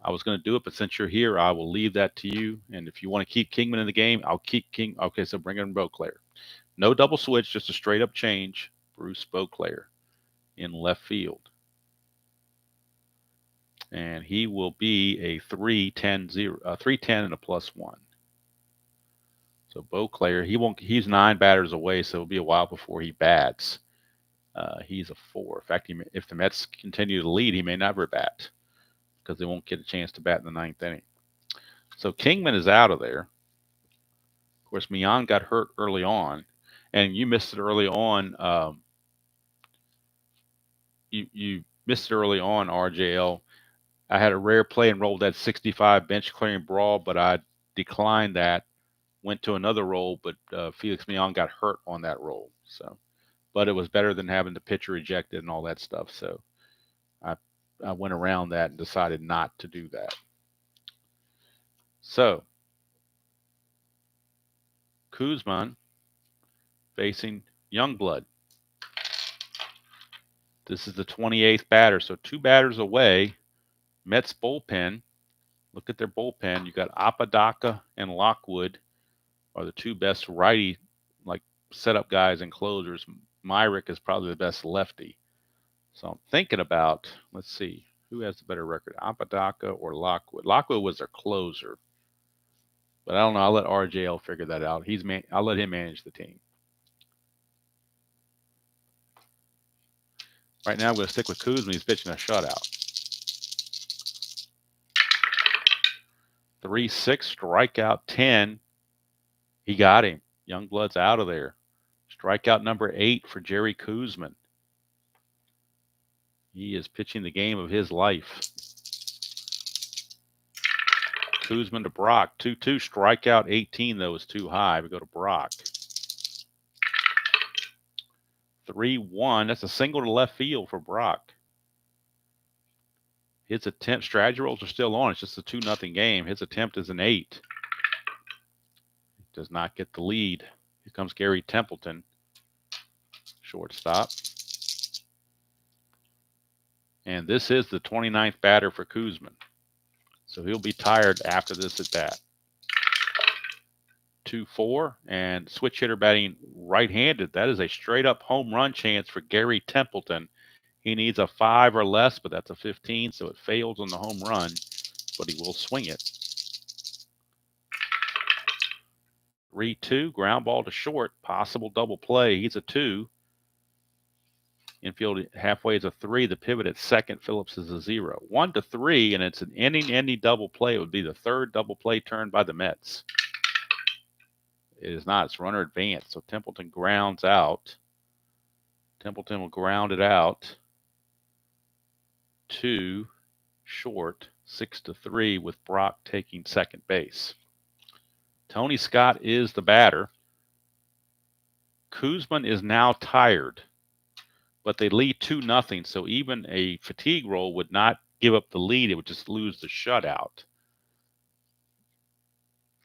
I was going to do it, but since you're here, I will leave that to you. And if you want to keep Kingman in the game, I'll keep King. Okay, so bring in Beauclair. No double switch, just a straight up change. Bruce Beauclair in left field. And he will be a 3.10 and a +1. So Beauclair, he's 9 batters away, so it'll be a while before he bats. He's a 4. In fact, if the Mets continue to lead, he may never bat because they won't get a chance to bat in the 9th inning. So Kingman is out of there. Of course, Mian got hurt early on, and you missed it early on. You missed it early on, RJL. I had a rare play and rolled that 65 bench clearing brawl, but I declined that. Went to another roll, but Felix Mian got hurt on that roll. So, but it was better than having the pitcher rejected and all that stuff. So, I I went around that and decided not to do that. So, Koosman facing Youngblood. This is the 28th batter, so 2 batters away. Mets bullpen. Look at their bullpen. You got Apodaca and Lockwood are the 2 best righty, like setup guys and closers. Myrick is probably the best lefty. So I'm thinking about, let's see, who has the better record, Apodaca or Lockwood? Lockwood was their closer, but I don't know. I'll let RJL figure that out. I'll let him manage the team. Right now, I'm going to stick with Koosman. He's pitching a shutout. 3-6, strikeout 10. He got him. Youngblood's out of there. Strikeout number 8 for Jerry Koosman. He is pitching the game of his life. Koosman to Brock. 2-2, strikeout 18, though, is too high. We go to Brock. 3-1. That's a single to left field for Brock. His attempt, strategy rolls are still on. It's just a 2-0 game. His attempt is an 8. Does not get the lead. Here comes Gary Templeton, shortstop. And this is the 29th batter for Koosman. So he'll be tired after this at bat. 2-4, and switch hitter batting right-handed. That is a straight-up home run chance for Gary Templeton. He needs a 5 or less, but that's a 15, so it fails on the home run, but he will swing it. 3-2, ground ball to short, possible double play. He's a 2. Infield halfway is a 3. The pivot at second, Phillips is a 0. 1-3, and it's an inning double play. It would be the 3rd double play turn by the Mets. It is not. It's runner advance. So Templeton grounds out. Templeton will ground it out to short, 6-3, with Brock taking second base. Tony Scott is the batter. Koosman is now tired, but they lead 2-0, so even a fatigue roll would not give up the lead. It would just lose the shutout.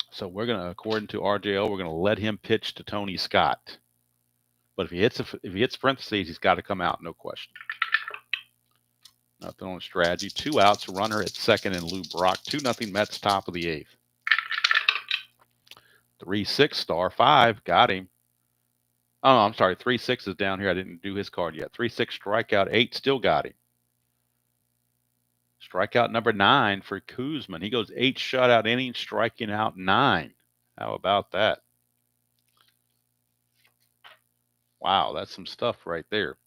So we're going to, according to RJO, we're going to let him pitch to Tony Scott. But if he hits parentheses, he's got to come out, no question. Nothing on strategy. 2 outs, runner at second, and Lou Brock. 2-0 Mets, top of the 8th. 3-6, star 5, got him. Oh, no, I'm sorry. 3-6 is down here. I didn't do his card yet. 3-6, strikeout 8, still got him. Strikeout number 9 for Koosman. He goes 8 shutout innings, striking out 9. How about that? Wow, that's some stuff right there.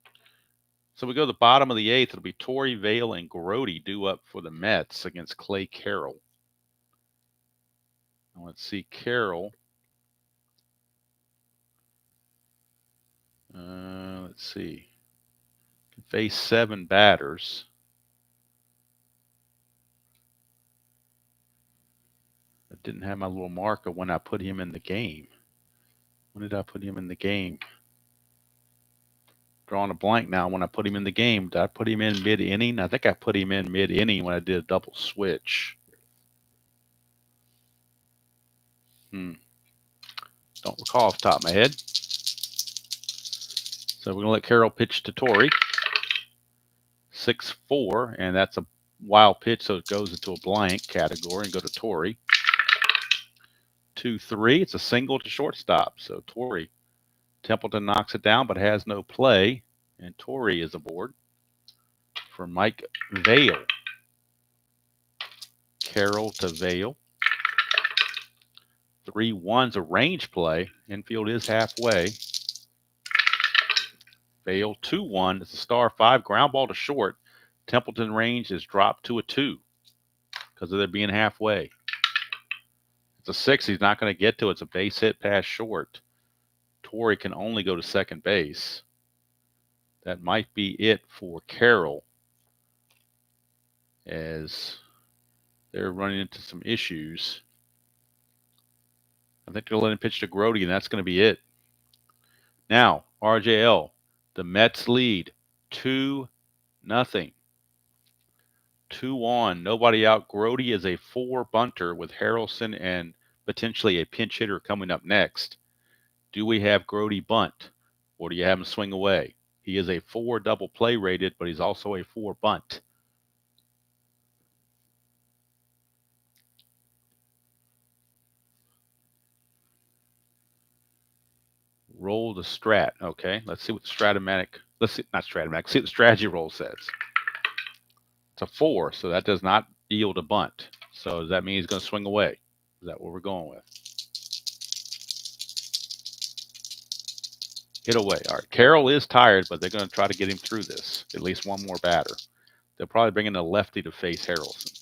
So we go to the bottom of the 8th. It'll be Torrey, Vale, and Grody due up for the Mets against Clay Carroll. Now let's see, Carroll. Let's see. Can face 7 batters. I didn't have my little marker when I put him in the game. When did I put him in the game? Drawing a blank now. When I put him in the game, did I put him in mid-inning? I think I put him in mid-inning when I did a double switch. Don't recall off the top of my head. So we're going to let Carroll pitch to Torrey. 6-4, and that's a wild pitch, so it goes into a blank category and go to Torrey. 2-3, it's a single to shortstop. So Torrey, Templeton knocks it down, but has no play, and Torrey is aboard for Mike Vale. Carroll to Vale. 3-1's a range play. Infield is halfway. Vale 2-1. It's a star 5. Ground ball to short. Templeton range is dropped to a 2 because of their being halfway. It's a 6. He's not going to get to it. It's a base hit pass short. Torrey can only go to second base. That might be it for Carroll, as they're running into some issues. I think they're letting pitch to Grody, and that's going to be it. Now, RJL, the Mets lead 2-0. 2 on, nobody out. Grody is a 4 bunter with Harrelson and potentially a pinch hitter coming up next. Do we have Grody bunt, or do you have him swing away? He is a 4 double play rated, but he's also a 4 bunt. Roll the strat. Okay, let's see what the Stratomatic, not Stratomatic, see what the strategy roll says. It's a 4, so that does not yield a bunt. So does that mean he's going to swing away? Is that what we're going with? Hit away. All right, Carroll is tired, but they're going to try to get him through this. At least one more batter. They'll probably bring in a lefty to face Harrelson.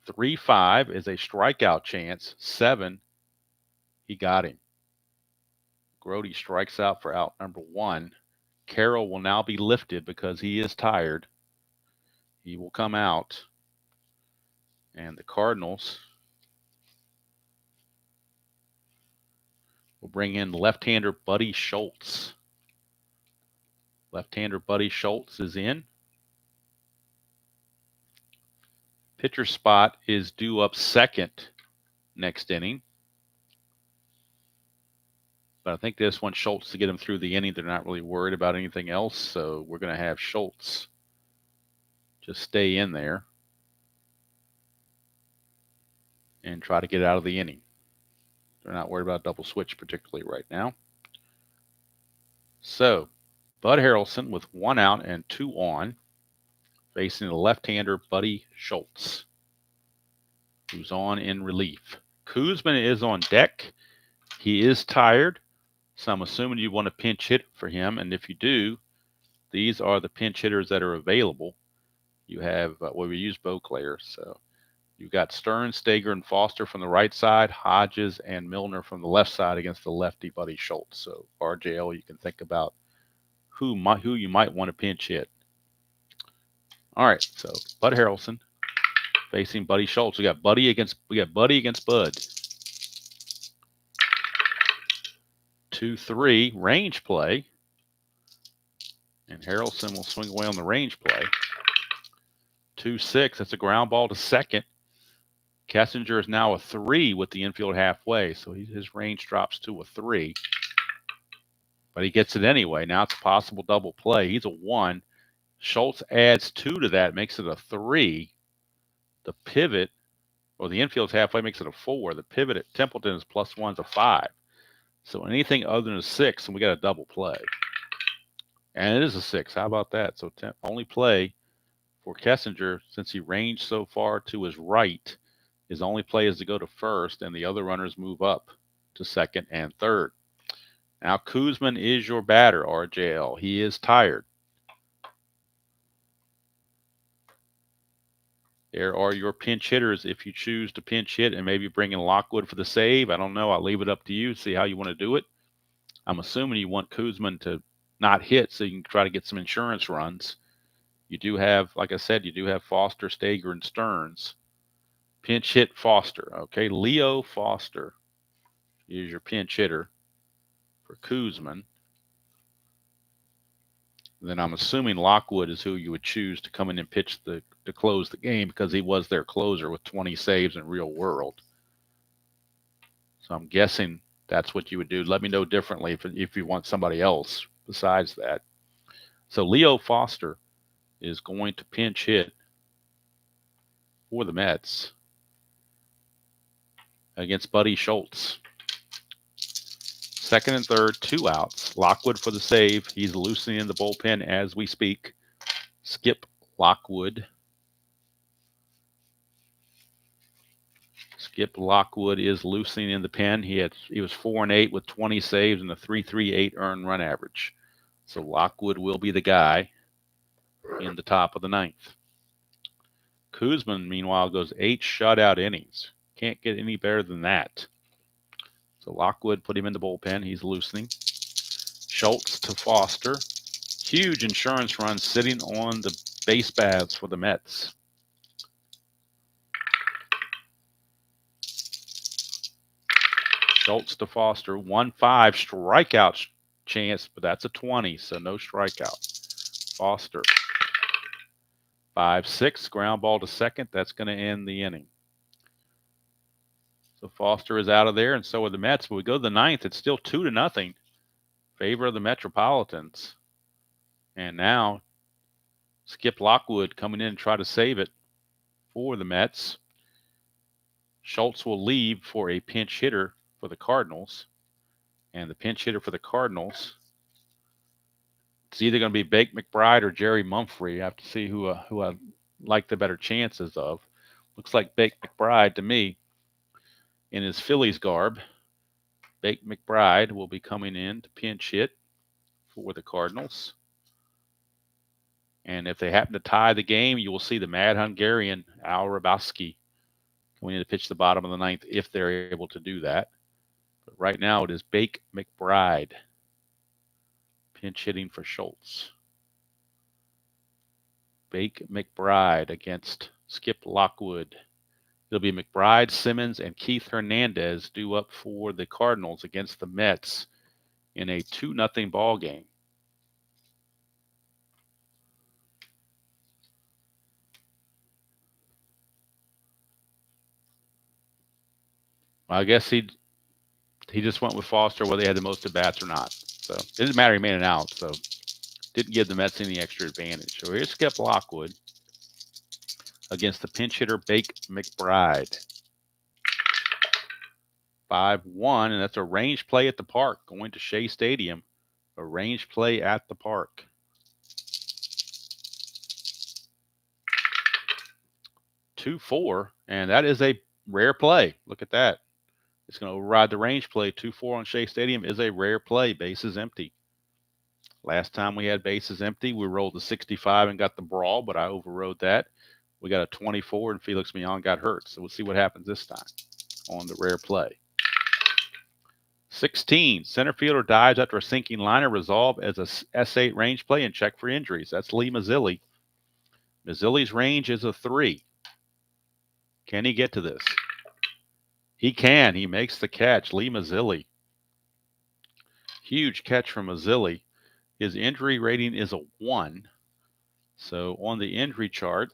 3-5 is a strikeout chance. 7, he got him. Grody strikes out for out number 1. Carroll will now be lifted because he is tired. He will come out. And the Cardinals will bring in left-hander Buddy Schultz. Left-hander Buddy Schultz is in. Pitcher spot is due up second next inning. But I think they just want Schultz to get him through the inning. They're not really worried about anything else, so we're going to have Schultz just stay in there and try to get out of the inning. They're not worried about double switch particularly right now. So, Bud Harrelson with 1 out and 2 on, facing the left-hander Buddy Schultz, who's on in relief. Koosman is on deck. He is tired, so I'm assuming you want a pinch hit for him, and if you do, these are the pinch hitters that are available. You have, we use Beauclair, so you've got Stearns, Stager, and Foster from the right side, Hodges and Milner from the left side against the lefty Buddy Schultz. So RJL, you can think about who you might want to pinch hit. All right, so Bud Harrelson facing Buddy Schultz. We got Buddy against Bud. 2-3 range play, and Harrelson will swing away on the range play. 2-6. That's a ground ball to second. Kessinger is now a 3 with the infield halfway, so his range drops to a 3. But he gets it anyway. Now it's a possible double play. He's a 1. Schultz adds 2 to that, makes it a 3. The pivot, or the infield's halfway, makes it a 4. The pivot at Templeton is +1 is a 5. So anything other than a 6, and we got a double play. And it is a 6. How about that? So only play for Kessinger, since he ranged so far to his right, his only play is to go to first, and the other runners move up to second and third. Now Koosman is your batter, RJL. He is tired. There are your pinch hitters if you choose to pinch hit and maybe bring in Lockwood for the save. I don't know. I'll leave it up to you. See how you want to do it. I'm assuming you want Koosman to not hit so you can try to get some insurance runs. You do have, like I said, you do have Foster, Stager, and Stearns. Pinch hit Foster. Okay, Leo Foster is your pinch hitter for Koosman. Then I'm assuming Lockwood is who you would choose to come in and pitch to close the game, because he was their closer with 20 saves in real world. So I'm guessing that's what you would do. Let me know differently if you want somebody else besides that. So Leo Foster is going to pinch hit for the Mets against Buddy Schultz. Second and third, 2 outs. Lockwood for the save. He's loosening the bullpen as we speak. Skip Lockwood. Skip Lockwood is loosening in the pen. He was 4-8 with 20 saves and a 3.38 earned run average. So Lockwood will be the guy in the top of the 9th. Koosman, meanwhile, goes 8 shutout innings. Can't get any better than that. So Lockwood put him in the bullpen. He's loosening. Schultz to Foster. Huge insurance run sitting on the base paths for the Mets. Schultz to Foster. 1-5 strikeout chance, but that's a 20, so no strikeout. Foster. 5-6 ground ball to second. That's going to end the inning. So Foster is out of there, and so are the Mets. But we go to the ninth. It's still 2-0. Favor of the Metropolitans. And now Skip Lockwood coming in and try to save it for the Mets. Schultz will leave for a pinch hitter for the Cardinals. And the pinch hitter for the Cardinals, it's either going to be Bake McBride or Jerry Mumphrey. I have to see who I like the better chances of. Looks like Bake McBride to me in his Phillies garb. Bake McBride will be coming in to pinch hit for the Cardinals. And if they happen to tie the game, you will see the Mad Hungarian, Al Rabowski, coming in to pitch the bottom of the ninth if they're able to do that. But right now it is Bake McBride pinch hitting for Schultz. Bake McBride against Skip Lockwood. It'll be McBride, Simmons, and Keith Hernandez due up for the Cardinals against the Mets in a 2-0 ball game. I guess he just went with Foster whether they had the most at bats or not. So it didn't matter. He made it out. So didn't give the Mets any extra advantage. So here's Skip Lockwood against the pinch hitter Bake McBride. 5-1, and that's a range play at the park going to Shea Stadium. A range play at the park. 2-4, and that is a rare play. Look at that. It's going to override the range play. 2-4 on Shea Stadium is a rare play. Bases empty. Last time we had bases empty, we rolled the 65 and got the brawl, but I overrode that. We got a 24, and Felix Millan got hurt. So we'll see what happens this time on the rare play. 16, center fielder dives after a sinking liner. Resolve as a S8 range play and check for injuries. That's Lee Mazzilli. Mazzilli's range is a 3. Can he get to this? He can. He makes the catch. Lee Mazzilli. Huge catch from Mazzilli. His injury rating is a 1. So on the injury chart,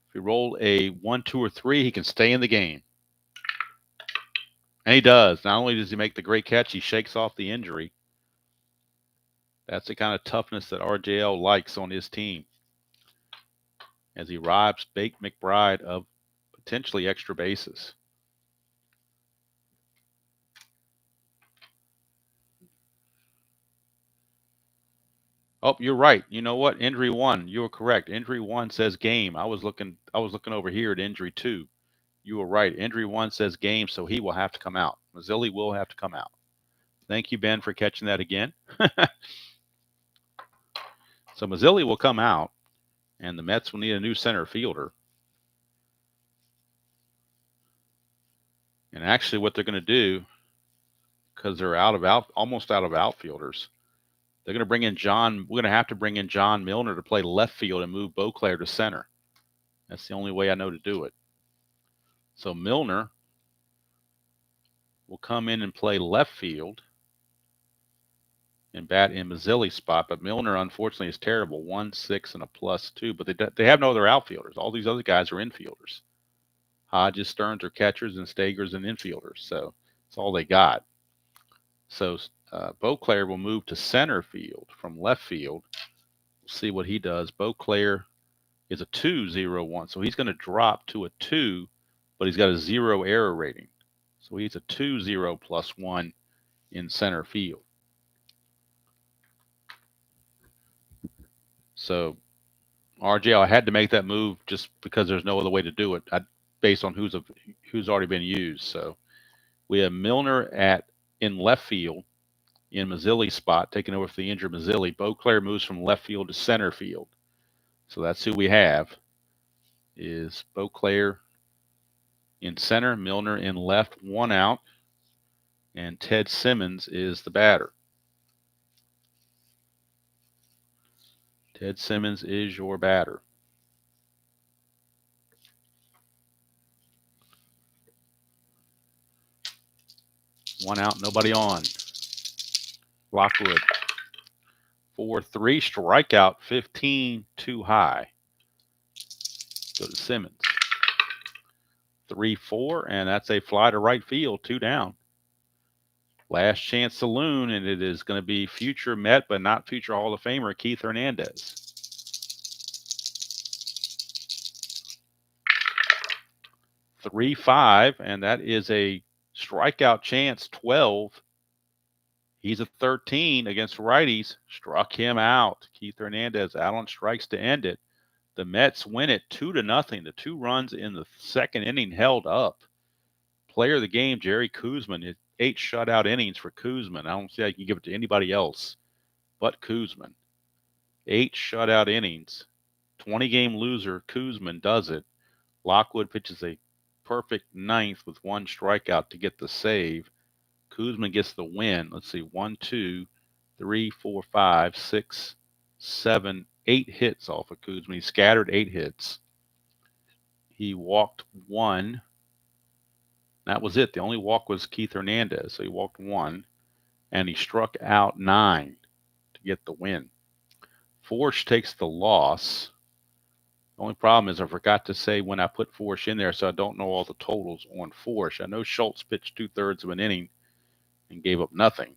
if he roll a 1, 2, or 3, he can stay in the game. And he does. Not only does he make the great catch, he shakes off the injury. That's the kind of toughness that RJL likes on his team, as he robs Bake McBride of potentially extra bases. Oh, you're right. You know what? Injury 1. You were correct. Injury 1 says game. I was looking over here at injury 2. You were right. Injury 1 says game, so he will have to come out. Mazzilli will have to come out. Thank you, Ben, for catching that again. So Mazzilli will come out, and the Mets will need a new center fielder. And actually, what they're going to do, because they're almost out of outfielders, they're going to bring in John. We're going to have to bring in John Milner to play left field and move Beauclair to center. That's the only way I know to do it. So Milner will come in and play left field and bat in Mazzilli's spot. But Milner, unfortunately, is terrible. 1-6 and a +2. But they have no other outfielders. All these other guys are infielders. Hodges, Stearns are catchers, and Stager's an infielder. So that's all they got. So Beauclair will move to center field from left field. We'll see what he does. Beauclair is a 2-0-1. So he's going to drop to a 2, but he's got a 0 error rating. So he's a 2-0 +1 in center field. So RJ, I had to make that move just because there's no other way to do it based on who's already been used. So we have Milner in left field in Mazzilli's spot, taking over for the injured Mazzilli. Beauclair moves from left field to center field. So that's who we have. is Beauclair in center, Milner in left, 1 out, and Ted Simmons is the batter. Ted Simmons is your batter. One out, nobody on. Lockwood. 4-3, strikeout, 15, too high. Go to Simmons. 3-4, and that's a fly to right field, 2 down. Last chance saloon, and it is going to be future Met, but not future Hall of Famer, Keith Hernandez. 3-5, and that is a strikeout chance, 12. He's a 13 against righties. Struck him out. Keith Hernandez out on strikes to end it. The Mets win it 2-0. The 2 runs in the second inning held up. Player of the game, Jerry Koosman. 8 shutout innings for Koosman. I don't see how you can give it to anybody else but Koosman. 8 shutout innings. 20-game loser, Koosman does it. Lockwood pitches a perfect 9th with 1 strikeout to get the save. Koosman gets the win. Let's see, 1, 2, 3, 4, 5, 6, 7, 8 hits off of Koosman. He scattered 8 hits. He walked 1. That was it. The only walk was Keith Hernandez. So he walked 1, and he struck out 9 to get the win. Forsch takes the loss. The only problem is I forgot to say when I put Forsch in there, so I don't know all the totals on Forsch. I know Schultz pitched 2/3 of an inning and gave up nothing,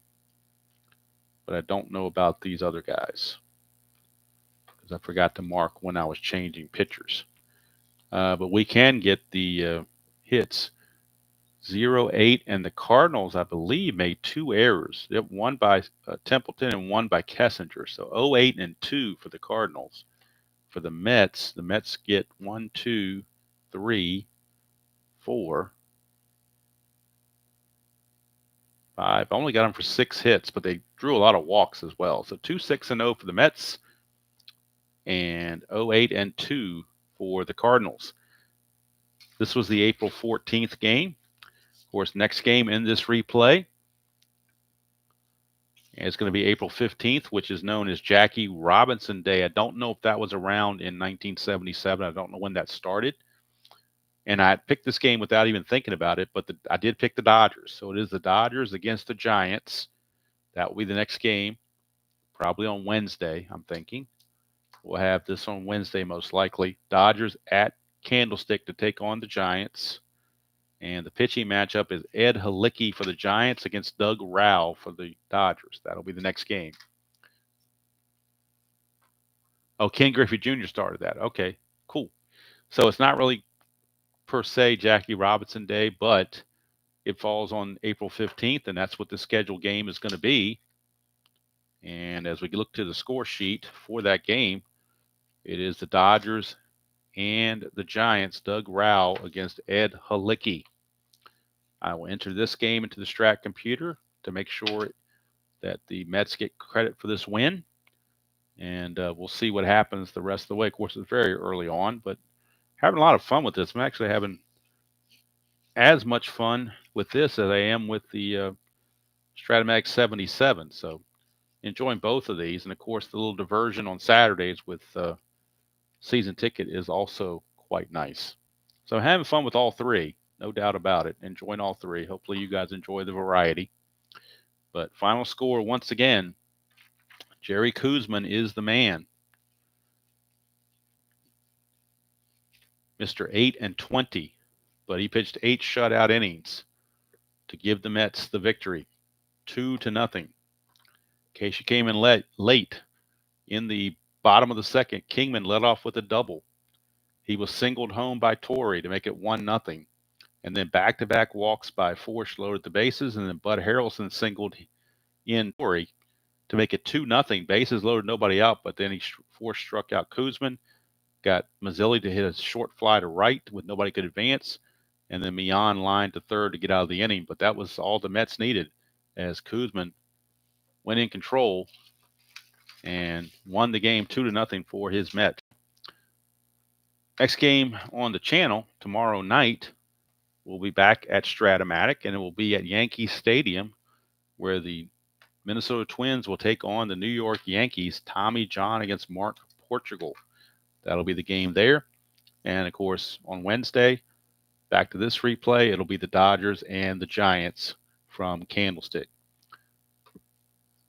but I don't know about these other guys because I forgot to mark when I was changing pitchers. But we can get the hits. 0-8, and the Cardinals, I believe, made 2 errors. One by Templeton and one by Kessinger. So 0-8 and 2 for the Cardinals. For the Mets get 1, 2, 3, 4, 5. I only got them for 6 hits, but they drew a lot of walks as well. So 2-6-0 for the Mets and 0-8 and 2 for the Cardinals. This was the April 14th game. Of course, next game in this replay is going to be April 15th, which is known as Jackie Robinson Day. I don't know if that was around in 1977. I don't know when that started. And I picked this game without even thinking about it, but I did pick the Dodgers. So it is the Dodgers against the Giants. That will be the next game, probably on Wednesday, I'm thinking. We'll have this on Wednesday most likely. Dodgers at Candlestick to take on the Giants. And the pitching matchup is Ed Halicki for the Giants against Doug Rao for the Dodgers. That'll be the next game. Oh, Ken Griffey Jr. started that. Okay, cool. So it's not really per se Jackie Robinson Day, but it falls on April 15th, and that's what the scheduled game is going to be. And as we look to the score sheet for that game, it is the Dodgers and the Giants, Doug Rao against Ed Halicki. I will enter this game into the Strat computer to make sure that the Mets get credit for this win. And we'll see what happens the rest of the way. Of course, it's very early on, but having a lot of fun with this. I'm actually having as much fun with this as I am with the Stratomax 77. So enjoying both of these. And of course, the little diversion on Saturdays with season ticket is also quite nice. So I'm having fun with all 3, no doubt about it. Enjoying all 3. Hopefully you guys enjoy the variety. But final score, once again, Jerry Koosman is the man. Mr. 8 and 20, but he pitched 8 shutout innings to give the Mets the victory, 2-0. In case you came in late, in the bottom of the second, Kingman led off with a double. He was singled home by Torrey to make it 1-0. And then back-to-back walks by Forsch loaded the bases, and then Bud Harrelson singled in Torrey to make it 2-0. Bases loaded, nobody out, but then Forsch struck out Koosman, got Mazzilli to hit a short fly to right with nobody could advance, and then Mian lined to third to get out of the inning. But that was all the Mets needed as Koosman went in control and won the game 2-0 for his Mets. Next game on the channel tomorrow night, we'll be back at Stratomatic, and it will be at Yankee Stadium, where the Minnesota Twins will take on the New York Yankees. Tommy John against Mark Portugal. That'll be the game there. And of course, on Wednesday, back to this replay, it'll be the Dodgers and the Giants from Candlestick.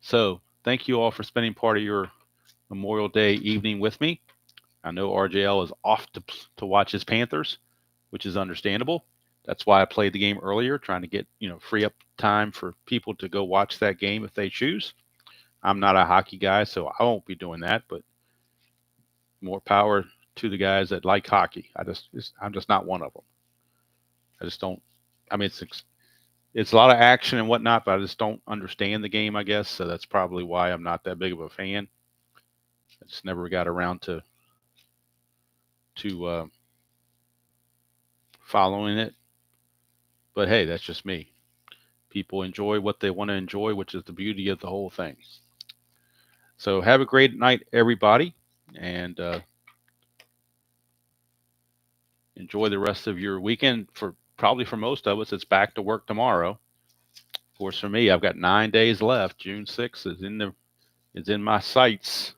So thank you all for spending part of your Memorial Day evening with me. I know RJL is off to watch his Panthers, which is understandable. That's why I played the game earlier, trying to get, free up time for people to go watch that game if they choose. I'm not a hockey guy, so I won't be doing that, but more power to the guys that like hockey. I'm just not one of them. I just don't. I mean, it's a lot of action and whatnot, but I just don't understand the game, I guess. So that's probably why I'm not that big of a fan. I just never got around to following it. But hey, that's just me. People enjoy what they want to enjoy, which is the beauty of the whole thing. So have a great night, everybody, and enjoy the rest of your weekend. Probably for most of us, it's back to work tomorrow. Of course, for me, I've got 9 days left. June 6th is in my sights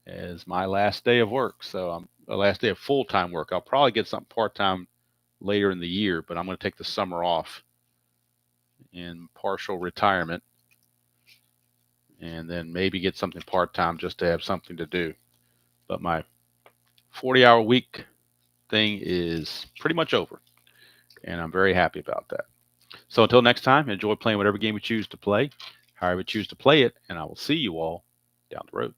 as my last day of work. So I'm the last day of full-time work. I'll probably get something part-time later in the year, but I'm going to take the summer off in partial retirement, and then maybe get something part-time just to have something to do. But my 40-hour week thing is pretty much over, and I'm very happy about that. So until next time, enjoy playing whatever game you choose to play, however you choose to play it, and I will see you all down the road.